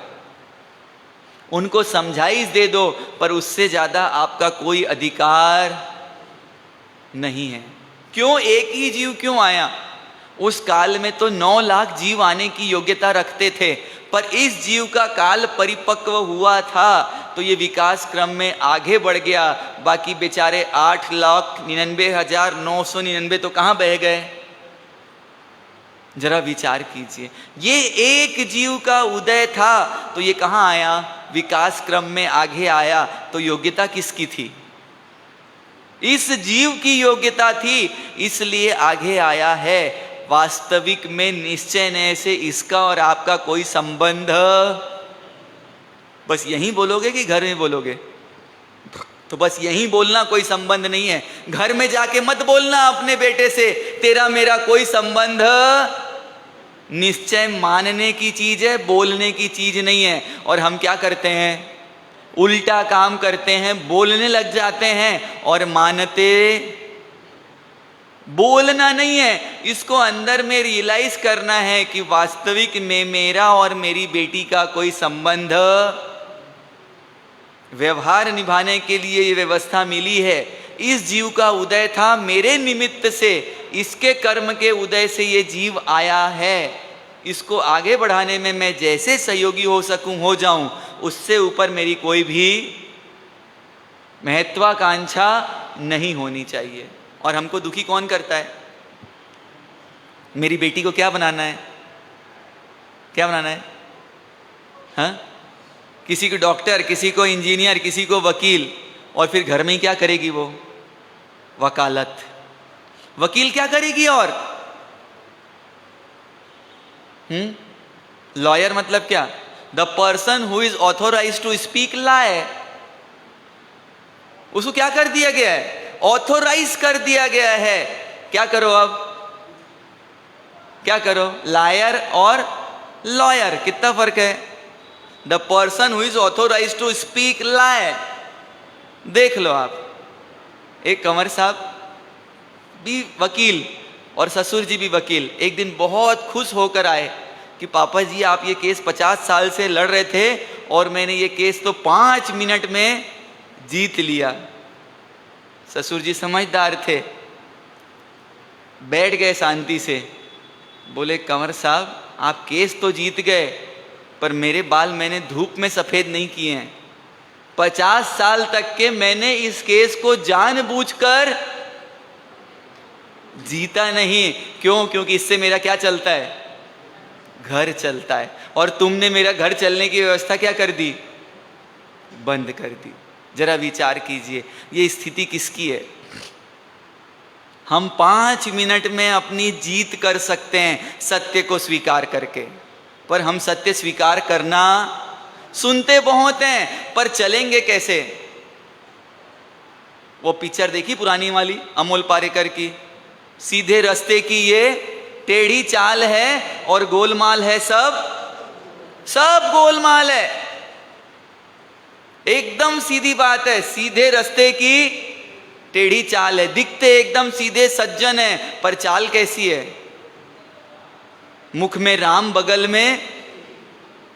[SPEAKER 1] उनको समझाइश दे दो, पर उससे ज्यादा आपका कोई अधिकार नहीं है। क्यों एक ही जीव क्यों आया? उस काल में तो 9 लाख जीव आने की योग्यता रखते थे, पर इस जीव का काल परिपक्व हुआ था तो ये विकास क्रम में आगे बढ़ गया। बाकी बेचारे 8,99,999 तो कहां बह गए। जरा विचार कीजिए, ये एक जीव का उदय था तो ये कहाँ आया? विकास क्रम में आगे आया तो योग्यता किसकी थी? इस जीव की योग्यता थी, इसलिए आगे आया है। वास्तविक में निश्चय न से इसका और आपका कोई संबंध, बस यहीं बोलोगे कि घर में बोलोगे? तो बस यहीं बोलना, कोई संबंध नहीं है। घर में जाके मत बोलना अपने बेटे से तेरा मेरा कोई संबंध। निश्चय मानने की चीज है, बोलने की चीज नहीं है। और हम क्या करते हैं? उल्टा काम करते हैं, बोलने लग जाते हैं और मानते बोलना नहीं है। इसको अंदर में रियलाइज करना है कि वास्तविक में मेरा और मेरी बेटी का कोई संबंध, व्यवहार निभाने के लिए ये व्यवस्था मिली है। इस जीव का उदय था मेरे निमित्त से, इसके कर्म के उदय से ये जीव आया है। इसको आगे बढ़ाने में मैं जैसे सहयोगी हो सकूं हो जाऊं, उससे ऊपर मेरी कोई भी महत्वाकांक्षा नहीं होनी चाहिए। और हमको दुखी कौन करता है? मेरी बेटी को क्या बनाना है? क्या बनाना है? हाँ, किसी को डॉक्टर, किसी को इंजीनियर, किसी को वकील, और फिर घर में ही क्या करेगी वो? वकालत। वकील क्या करेगी? और लॉयर मतलब क्या? The person who is authorise to speak lie. उसको क्या कर दिया गया है? ऑथोराइज कर दिया गया है। क्या करो अब? क्या करो? लायर और लॉयर, कितना फर्क है? The person who is authorise to speak lie. देख लो आप, एक कंवर साहब भी वकील और ससुर जी भी वकील, एक दिन बहुत खुश होकर आए कि पापा जी आप ये केस 50 साल से लड़ रहे थे और मैंने ये केस तो 5 मिनट में जीत लिया। ससुर जी समझदार थे, बैठ गए शांति से। बोले कंवर साहब आप केस तो जीत गए, पर मेरे बाल मैंने धूप में सफेद नहीं किए हैं। 50 साल तक के मैंने इस केस को जानबूझकर जीता नहीं। क्यों? क्योंकि इससे मेरा क्या चलता है? घर चलता है। और तुमने मेरा घर चलने की व्यवस्था क्या कर दी? बंद कर दी। जरा विचार कीजिए, ये स्थिति किसकी है? हम 5 मिनट में अपनी जीत कर सकते हैं सत्य को स्वीकार करके, पर हम सत्य स्वीकार करना, सुनते बहुत हैं पर चलेंगे कैसे? वो पिक्चर देखी पुरानी वाली अमोल पालेकर की, सीधे रास्ते की ये टेढ़ी चाल है और गोलमाल है, सब गोलमाल है। एकदम सीधी बात है, सीधे रास्ते की टेढ़ी चाल है। दिखते एकदम सीधे सज्जन है, पर चाल कैसी है? मुख में राम, बगल में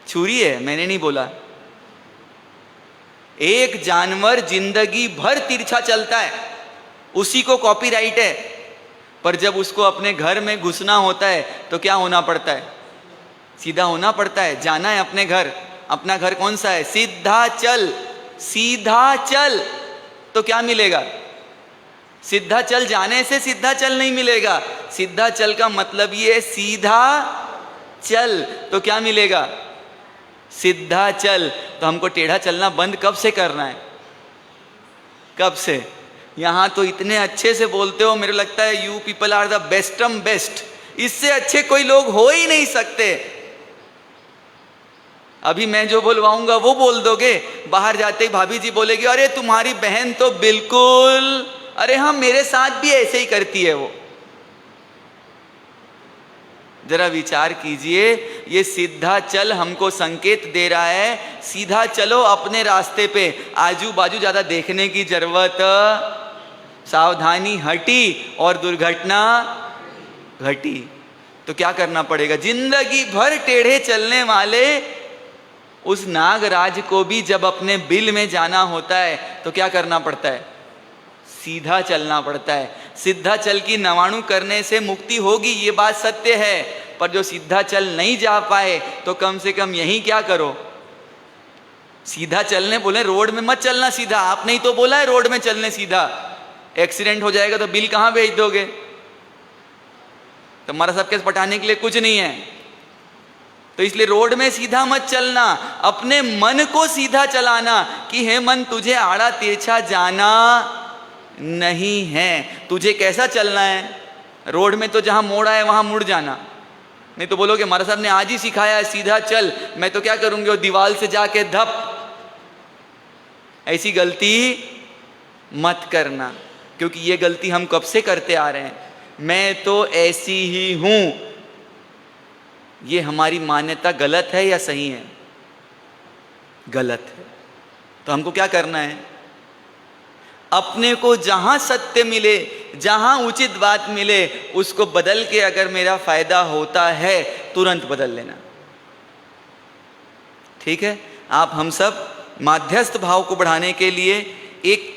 [SPEAKER 1] छुरी है। मैंने नहीं बोला। एक जानवर जिंदगी भर तिरछा चलता है, उसी को कॉपीराइट है, पर जब उसको अपने घर में घुसना होता है तो क्या होना पड़ता है? सीधा होना पड़ता है। जाना है अपने घर, अपना घर कौन सा है? सीधा चल, सीधा चल। तो क्या मिलेगा? सीधा चल जाने से सीधा चल नहीं मिलेगा। सीधा चल का मतलब ये है सीधा चल। तो क्या मिलेगा? सीधा चल। तो हमको टेढ़ा चलना बंद कब से करना है? कब से? यहाँ तो इतने अच्छे से बोलते हो, मेरे लगता है यू पीपल आर द बेस्टम बेस्ट। इससे अच्छे कोई लोग हो ही नहीं सकते। अभी मैं जो बोलवाऊंगा वो बोल दोगे, बाहर जाते ही भाभी जी बोलेगी अरे तुम्हारी बहन तो बिल्कुल, अरे हाँ मेरे साथ भी ऐसे ही करती है वो। जरा विचार कीजिए, ये सीधा चल हमको संकेत दे रहा है, सीधा चलो अपने रास्ते पे, आजू बाजू ज्यादा देखने की जरूरत, सावधानी हटी और दुर्घटना घटी। तो क्या करना पड़ेगा? जिंदगी भर टेढ़े चलने वाले उस नागराज को भी जब अपने बिल में जाना होता है तो क्या करना पड़ता है? सीधा चलना पड़ता है। सीधा चल की नवाणु करने से मुक्ति होगी, ये बात सत्य है, पर जो सीधा चल नहीं जा पाए तो कम से कम यही क्या करो? सीधा चलने बोले, रोड में मत चलना सीधा। आपने ही तो बोला है रोड में चलने सीधा। एक्सीडेंट हो जाएगा तो बिल कहाँ भेज दोगे? तो महाराज साहब के पटाने के लिए कुछ नहीं है। तो इसलिए रोड में सीधा मत चलना, अपने मन को सीधा चलाना कि हे मन तुझे आड़ा तिरछा जाना नहीं है। तुझे कैसा चलना है? रोड में तो जहां मोड़ आए वहां मुड़ जाना, नहीं तो बोलोगे महाराज साहब ने आज ही सिखाया है सीधा चल, मैं तो क्या करूंगी वो दीवार से जाके धप। ऐसी गलती मत करना, क्योंकि ये गलती हम कब से करते आ रहे हैं। मैं तो ऐसी ही हूं, ये हमारी मान्यता गलत है या सही है? गलत है। तो हमको क्या करना है? अपने को जहां सत्य मिले, जहां उचित बात मिले, उसको बदल के अगर मेरा फायदा होता है तुरंत बदल लेना। ठीक है? आप हम सब माध्यस्थ भाव को बढ़ाने के लिए एक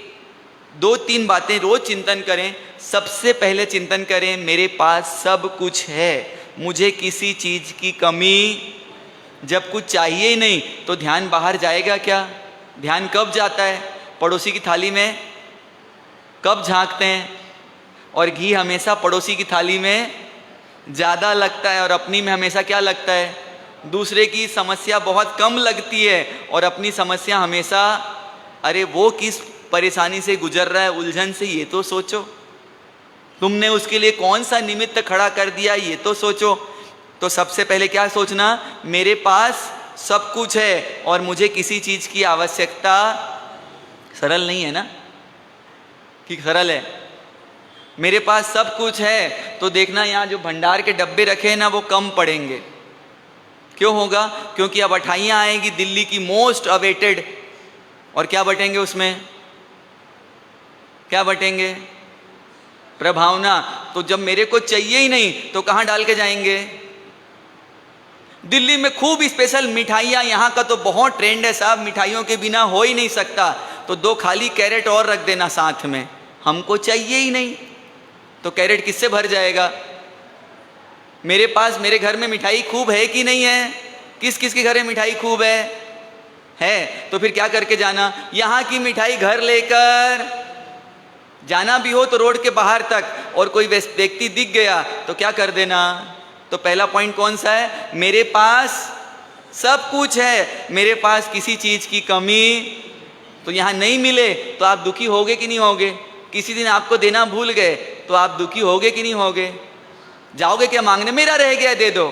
[SPEAKER 1] 2-3 बातें रोज चिंतन करें। सबसे पहले चिंतन करें मेरे पास सब कुछ है, मुझे किसी चीज की कमी, जब कुछ चाहिए ही नहीं तो ध्यान बाहर जाएगा क्या? ध्यान कब जाता है? पड़ोसी की थाली में कब झांकते हैं? और घी हमेशा पड़ोसी की थाली में ज़्यादा लगता है और अपनी में हमेशा क्या लगता है? दूसरे की समस्या बहुत कम लगती है और अपनी समस्या हमेशा, अरे वो किस परेशानी से गुजर रहा है, उलझन से, ये तो सोचो। तुमने उसके लिए कौन सा निमित्त खड़ा कर दिया, ये तो सोचो। तो सबसे पहले क्या सोचना? मेरे पास सब कुछ है और मुझे किसी चीज़ की आवश्यकता। सरल नहीं है ना कि सरल है? मेरे पास सब कुछ है तो देखना यहाँ जो भंडार के डब्बे रखे हैं ना वो कम पड़ेंगे। क्यों होगा? क्योंकि अब मिठाइयाँ आएगी दिल्ली की मोस्ट अवेटेड, और क्या बटेंगे उसमें? क्या बटेंगे? प्रभावना। तो जब मेरे को चाहिए ही नहीं तो कहाँ डाल के जाएंगे? दिल्ली में खूब स्पेशल मिठाइयाँ, यहाँ का तो बहुत ट्रेंड है साहब, मिठाइयों के बिना हो ही नहीं सकता, तो 2 खाली कैरेट और रख देना साथ में। हमको चाहिए ही नहीं तो कैरेट किससे भर जाएगा? मेरे पास, मेरे घर में मिठाई खूब है कि नहीं है? किस किस के घर में मिठाई खूब है? तो फिर क्या करके जाना? यहाँ की मिठाई घर लेकर जाना भी हो तो रोड के बाहर तक, और कोई व्यक्ति दिख गया तो क्या कर देना? तो पहला पॉइंट कौन सा है? मेरे पास सब कुछ है, मेरे पास किसी चीज की कमी तो यहाँ नहीं मिले तो आप दुखी होगे कि नहीं होगे? किसी दिन आपको देना भूल गए तो आप दुखी होगे कि नहीं होगे? जाओगे क्या मांगने? मेरा रह गया दे दो।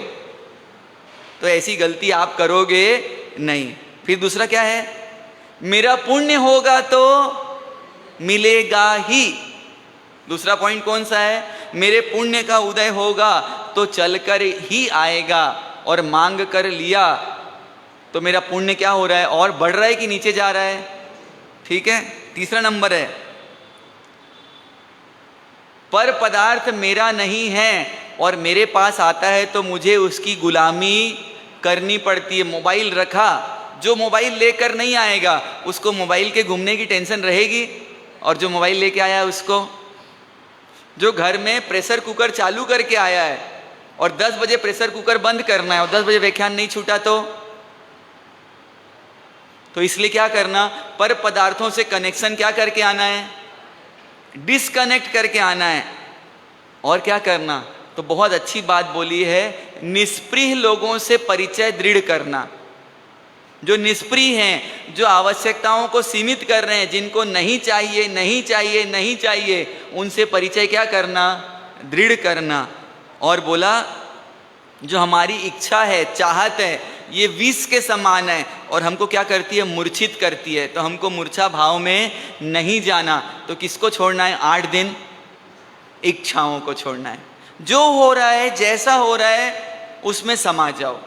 [SPEAKER 1] तो ऐसी गलती आप करोगे नहीं। फिर दूसरा क्या है? मेरा पुण्य होगा तो मिलेगा ही। दूसरा पॉइंट कौन सा है? मेरे पुण्य का उदय होगा तो चलकर ही आएगा, और मांग कर लिया तो मेरा पुण्य क्या हो रहा है? और बढ़ रहा है कि नीचे जा रहा है? ठीक है? तीसरा नंबर है पर पदार्थ मेरा नहीं है और मेरे पास आता है तो मुझे उसकी गुलामी करनी पड़ती है। मोबाइल रखा, जो मोबाइल लेकर नहीं आएगा उसको मोबाइल के घूमने की टेंशन रहेगी, और जो मोबाइल लेके आया है उसको, जो घर में प्रेशर कुकर चालू करके आया है और 10 बजे प्रेशर कुकर बंद करना है और 10 बजे व्याख्यान नहीं छूटा तो इसलिए क्या करना? पर पदार्थों से कनेक्शन क्या करके आना है? डिस्कनेक्ट करके आना है। और क्या करना? तो बहुत अच्छी बात बोली है, निष्प्रिय लोगों से परिचय दृढ़ करना। जो निष्प्रिय हैं, जो आवश्यकताओं को सीमित कर रहे हैं, जिनको नहीं चाहिए नहीं चाहिए नहीं चाहिए, उनसे परिचय क्या करना? दृढ़ करना। और बोला जो हमारी इच्छा है, चाहत है, ये विष के समान है और हमको क्या करती है? मूर्छित करती है। तो हमको मूर्छा भाव में नहीं जाना। तो किसको छोड़ना है? 8 दिन इच्छाओं को छोड़ना है। जो हो रहा है, जैसा हो रहा है, उसमें समा जाओ।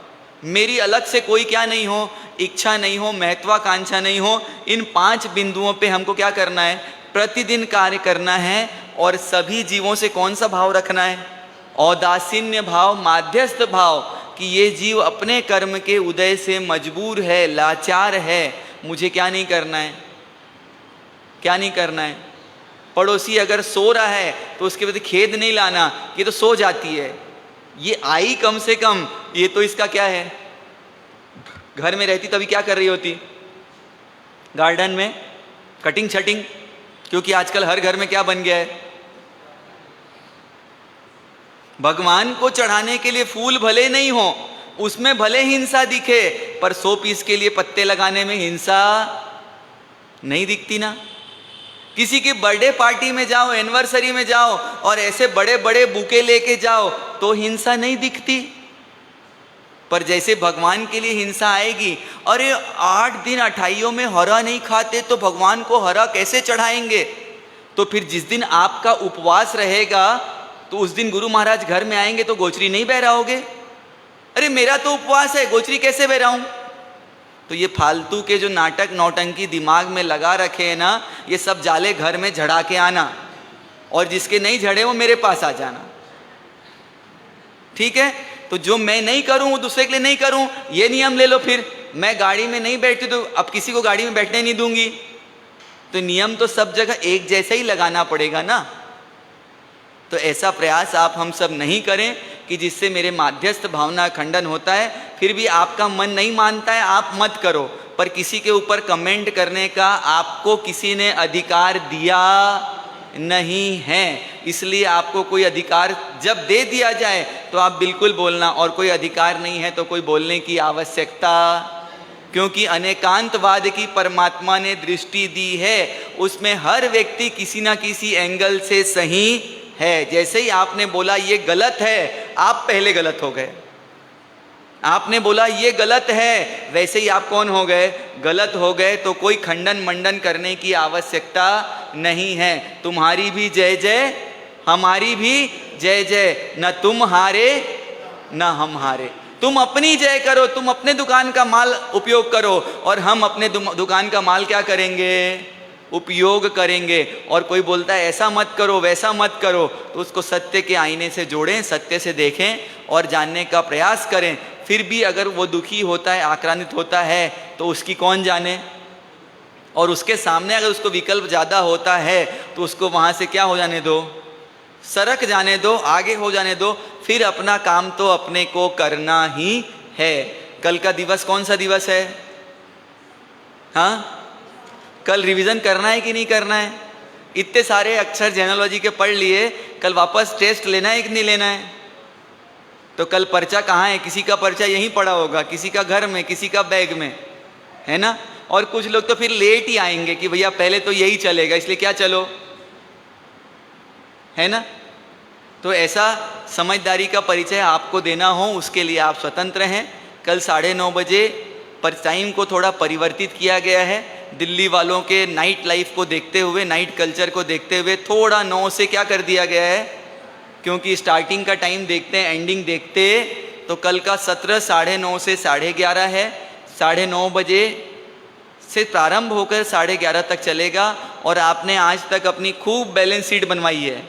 [SPEAKER 1] मेरी अलग से कोई क्या नहीं हो, इच्छा नहीं हो, महत्वाकांक्षा नहीं हो। इन 5 बिंदुओं पे हमको क्या करना है? प्रतिदिन कार्य करना है। और सभी जीवों से कौन सा भाव रखना है? औदासीन्य भाव, माध्यस्थ भाव, कि ये जीव अपने कर्म के उदय से मजबूर है, लाचार है, मुझे क्या नहीं करना है? क्या नहीं करना है? पड़ोसी अगर सो रहा है तो उसके बाद खेद नहीं लाना, ये तो सो जाती है, ये आई कम से कम, ये तो इसका क्या है? घर में रहती तभी क्या कर रही होती? गार्डन में कटिंग छटिंग। क्योंकि आजकल हर घर में क्या बन गया है? भगवान को चढ़ाने के लिए फूल भले नहीं हो, उसमें भले हिंसा दिखे, पर 100 पीस के लिए पत्ते लगाने में हिंसा नहीं दिखती ना। किसी की बर्थडे पार्टी में जाओ, एनिवर्सरी में जाओ और ऐसे बड़े बड़े बुके लेके जाओ तो हिंसा नहीं दिखती। पर जैसे भगवान के लिए हिंसा आएगी, अरे 8 दिन 28 में हरा नहीं खाते तो भगवान को हरा कैसे चढ़ाएंगे? तो फिर जिस दिन आपका उपवास रहेगा तो उस दिन गुरु महाराज घर में आएंगे तो गोचरी नहीं बहराओगे? अरे मेरा तो उपवास है, गोचरी कैसे बहराऊं? तो ये फालतू के जो नाटक नौटंकी दिमाग में लगा रखे हैं ना, ये सब जाले घर में झड़ा के आना, और जिसके नहीं झड़े वो मेरे पास आ जाना। ठीक है? तो जो मैं नहीं करूं वो दूसरे के लिए नहीं करूं, ये नियम ले लो। फिर मैं गाड़ी में नहीं बैठती तो अब किसी को गाड़ी में बैठने नहीं दूंगी। तो नियम तो सब जगह एक जैसा ही लगाना पड़ेगा ना। तो ऐसा प्रयास आप हम सब नहीं करें कि जिससे मेरे माध्यस्थ भावना खंडन होता है। फिर भी आपका मन नहीं मानता है, आप मत करो, पर किसी के ऊपर कमेंट करने का आपको किसी ने अधिकार दिया नहीं है। इसलिए आपको कोई अधिकार जब दे दिया जाए तो आप बिल्कुल बोलना, और कोई अधिकार नहीं है तो कोई बोलने की आवश्यकता, क्योंकि अनेकांतवाद की परमात्मा ने दृष्टि दी है, उसमें हर व्यक्ति किसी ना किसी एंगल से सही है। जैसे ही आपने बोला ये गलत है, आप पहले गलत हो गए। आपने बोला ये गलत है, वैसे ही आप कौन हो गए? गलत हो गए। तो कोई खंडन मंडन करने की आवश्यकता नहीं है। तुम्हारी भी जय जय, हमारी भी जय जय, न तुम हारे न हम हारे। तुम अपनी जय करो, तुम अपने दुकान का माल उपयोग करो, और हम अपने दुकान का माल क्या करेंगे? उपयोग करेंगे। और कोई बोलता है ऐसा मत करो वैसा मत करो, तो उसको सत्य के आईने से जोड़ें, सत्य से देखें और जानने का प्रयास करें। फिर भी अगर वो दुखी होता है, आक्रांतित होता है, तो उसकी कौन जाने। और उसके सामने अगर उसको विकल्प ज़्यादा होता है तो उसको वहाँ से क्या हो जाने दो? सरक जाने दो, आगे हो जाने दो। फिर अपना काम तो अपने को करना ही है। कल का दिवस कौन सा दिवस है? हाँ, कल रिवीजन करना है कि नहीं करना है? इतने सारे अक्षर जेनोलॉजी के पढ़ लिए, कल वापस टेस्ट लेना है कि नहीं लेना है? तो कल पर्चा कहाँ है? किसी का पर्चा यहीं पड़ा होगा, किसी का घर में, किसी का बैग में, है ना। और कुछ लोग तो फिर लेट ही आएंगे कि भैया पहले तो यही चलेगा, इसलिए क्या चलो, है ना। तो ऐसा समझदारी का परिचय आपको देना हो, उसके लिए आप स्वतंत्र हैं। कल 9:30 बजे पर टाइम को थोड़ा परिवर्तित किया गया है। दिल्ली वालों के नाइट लाइफ को देखते हुए, नाइट कल्चर को देखते हुए थोड़ा 9 से क्या कर दिया गया है, क्योंकि स्टार्टिंग का टाइम देखते हैं, एंडिंग देखते, तो कल का सत्र 9:30 से 11:30 है। 9:30 बजे से प्रारंभ होकर 11:30 तक चलेगा। और आपने आज तक अपनी खूब बैलेंस शीट बनवाई है,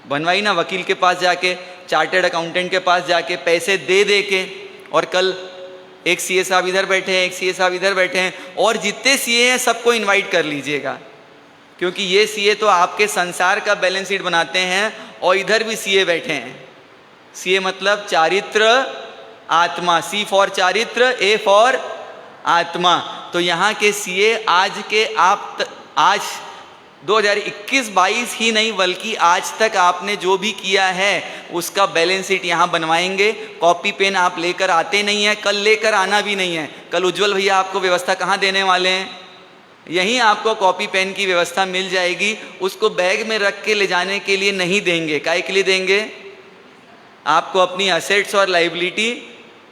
[SPEAKER 1] बनवाई ना, वकील के पास जाके, चार्टर्ड अकाउंटेंट के पास जाके, पैसे दे दे के। और कल एक सीए साहब इधर बैठे हैं, एक सीए साहब इधर बैठे हैं, और जितने सीए हैं सबको इनवाइट कर लीजिएगा, क्योंकि ये सीए तो आपके संसार का बैलेंस शीट बनाते हैं। और इधर भी सीए बैठे हैं। सीए मतलब चारित्र आत्मा, सी फॉर चारित्र, ए फॉर आत्मा। तो यहाँ के सीए आज के आज 2021-22 ही नहीं बल्कि आज तक आपने जो भी किया है उसका बैलेंस शीट यहाँ बनवाएंगे। कॉपी पेन आप लेकर आते नहीं हैं, कल लेकर आना भी नहीं है। कल उज्जवल भैया आपको व्यवस्था कहाँ देने वाले हैं? यहीं आपको कॉपी पेन की व्यवस्था मिल जाएगी। उसको बैग में रख के ले जाने के लिए नहीं देंगे। काहे के लिए देंगे? आपको अपनी असेट्स और लाइबिलिटी,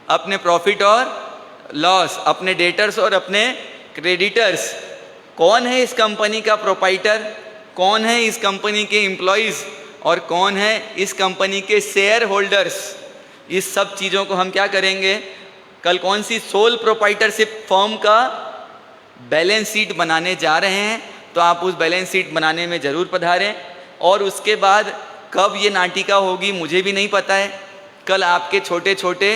[SPEAKER 1] अपने प्रॉफिट और लॉस, अपने डेटर्स और अपने क्रेडिटर्स, कौन है इस कंपनी का प्रोपाइटर, कौन है इस कंपनी के एम्प्लॉयज़ और कौन है इस कंपनी के शेयर होल्डर्स, इस सब चीज़ों को हम क्या करेंगे? कल कौन सी सोल प्रोपाइटरशिप फर्म का बैलेंस शीट बनाने जा रहे हैं, तो आप उस बैलेंस शीट बनाने में ज़रूर पधारें। और उसके बाद कब ये नाटिका होगी मुझे भी नहीं पता है। कल आपके छोटे छोटे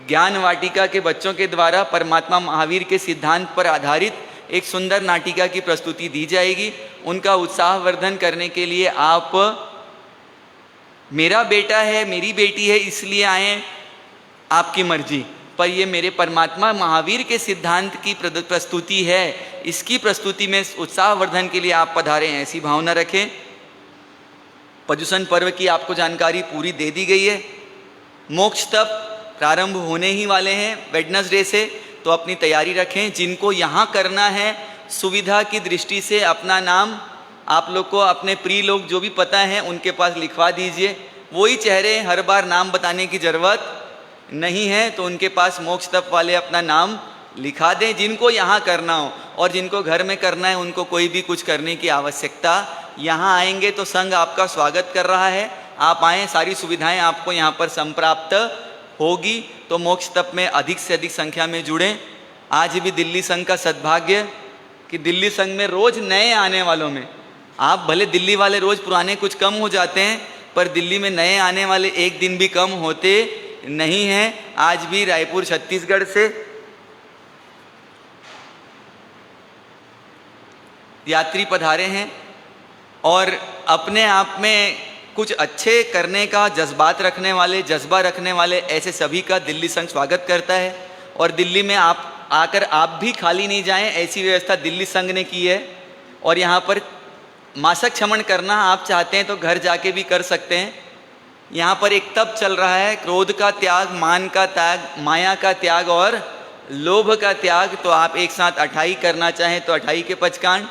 [SPEAKER 1] ज्ञान वाटिका के बच्चों के द्वारा परमात्मा महावीर के सिद्धांत पर आधारित एक सुंदर नाटिका की प्रस्तुति दी जाएगी। उनका उत्साहवर्धन करने के लिए आप, मेरा बेटा है, मेरी बेटी है इसलिए आए, आपकी मर्जी, पर ये मेरे परमात्मा महावीर के सिद्धांत की प्रस्तुति है, इसकी प्रस्तुति में उत्साहवर्धन के लिए आप पधारें, ऐसी भावना रखें। पर्युषण पर्व की आपको जानकारी पूरी दे दी गई है। मोक्ष तप प्रारंभ होने ही वाले हैं वेडनेसडे से, तो अपनी तैयारी रखें। जिनको यहाँ करना है, सुविधा की दृष्टि से अपना नाम आप लोग को अपने प्रिय लोग जो भी पता है उनके पास लिखवा दीजिए। वही चेहरे, हर बार नाम बताने की जरूरत नहीं है, तो उनके पास मोक्ष तप वाले अपना नाम लिखा दें जिनको यहाँ करना हो। और जिनको घर में करना है उनको कोई भी कुछ करने की आवश्यकता, यहाँ आएंगे तो संघ आपका स्वागत कर रहा है। आप आएँ, सारी सुविधाएं आपको यहाँ पर संप्राप्त होगी। तो मोक्ष तप में अधिक से अधिक संख्या में जुड़ें। आज भी दिल्ली संघ का सद्भाग्य कि दिल्ली संघ में रोज नए आने वालों में, आप भले दिल्ली वाले रोज पुराने कुछ कम हो जाते हैं, पर दिल्ली में नए आने वाले एक दिन भी कम होते नहीं हैं। आज भी रायपुर छत्तीसगढ़ से यात्री पधारे हैं और अपने आप में कुछ अच्छे करने का जज्बा रखने वाले ऐसे सभी का दिल्ली संघ स्वागत करता है। और दिल्ली में आप आकर आप भी खाली नहीं जाएं, ऐसी व्यवस्था दिल्ली संघ ने की है। और यहाँ पर मासक क्षमण करना आप चाहते हैं तो घर जाके भी कर सकते हैं। यहाँ पर एक तप चल रहा है, क्रोध का त्याग, मान का त्याग, माया का त्याग और लोभ का त्याग। तो आप एक साथ 28 करना चाहें तो 28 के पंचकांड।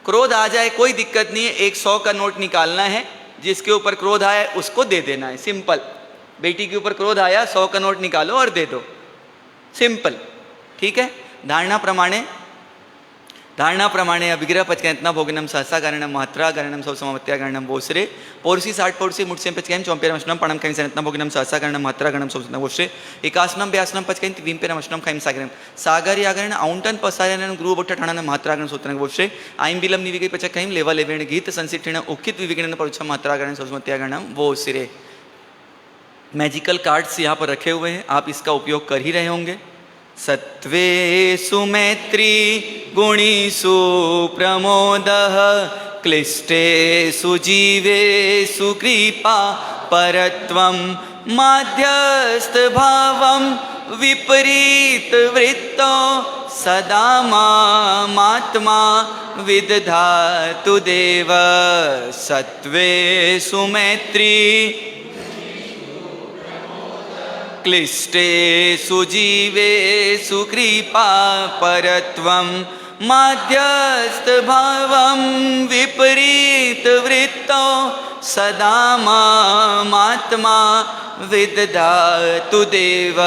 [SPEAKER 1] क्रोध आ जाए कोई दिक्कत नहीं है, एक 100 का नोट निकालना है, जिसके ऊपर क्रोध आया उसको दे देना है। सिंपल, बेटी के ऊपर क्रोध आया 100 का नोट निकालो और दे दो, सिंपल, ठीक है। धारणा प्रमाणे अभिग्रह पचकयत्न भोगिनम सहसा गणनम महत्रा गणनम सौ समावत्या गणनम वोश्रे पौरुषी 60 पौरुषी मुठ्यम पचकयम चौंपेर मशनम पणम खैम सनत्न भोगिनम सहसा गणनम महत्रा गणनम सौ वोश्रे एकासनम व्यासनम पचकयम विंपेर मशनम खैम सागरम सागर यागरण औंटन पसायन ग्रुव बट्ट ठणन महत्रा गण सूत्रन वोश्रे आइम बिलम निविगे पचकयम लेवा लेवेण गीत संसिठिण उखित विविगण परुछम महत्रा गणन सौस्मत्या गणनम वोश्रे। मैजिकल कार्ड्स यहाँ पर रखे हुए हैं, आप इसका उपयोग कर ही रहे होंगे। सत्वेषु मैत्री गुणीषु प्रमोदः क्लिष्टेषु जीवेषु कृपा परत्वं माध्यस्थ भावं विपरीत वृत्तो सदा मात्मा विदधातु देव। सत्वेषु मैत्री क्लिष्टेषु जीवेषु कृपा परत्वं माध्यस्थ भावं विपरीत वृत्तो सदा मात्मा विदधातु देव।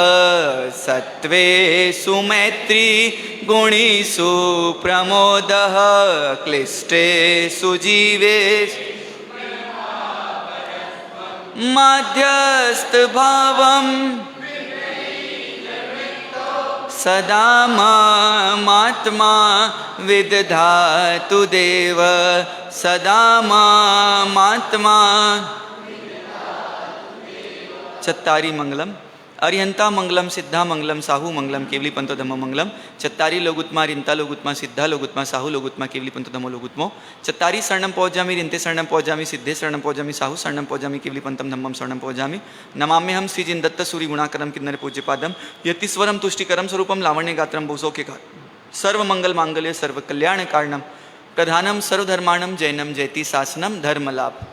[SPEAKER 1] सत्वेषु मैत्री गुणीषु प्रमोदः क्लिष्टेषु जीवेषु माध्यस्थ भावं सदा मात्मा विदधातु देव। सदा मात्मा। चत्तारी मंगलम अरिहंता मंगलम सिद्धा मंगलम साहू मंगलम केवली पंतो धम्मो मंगलम। चत्तारी लोगुत्मा रिंता लोगुत्मा सिद्धा लोगुत्मा साहू लोगुत्मा केवली पंतो धम्मो लोगुत्मो। चत्तारी शरणम पौजामी रिंते शरणम पौजामी सिद्धे शरणम पौजामी साहू शरणम पौजामी केवली पंतम धम्मम शरणम पौजामी। नमाम्य हम श्री जिनदत्त सूरी गुणाकरम किन्नर पूज्य पादम यतिस्वरम तुष्टिकरम स्वरूपम लावण्य गात्रम भूसो के सर्व मंगल मांगल्य सर्व कल्याण कारणम प्रधानम सर्वधर्माणम जैनम जयति शासनम धर्म लाभ।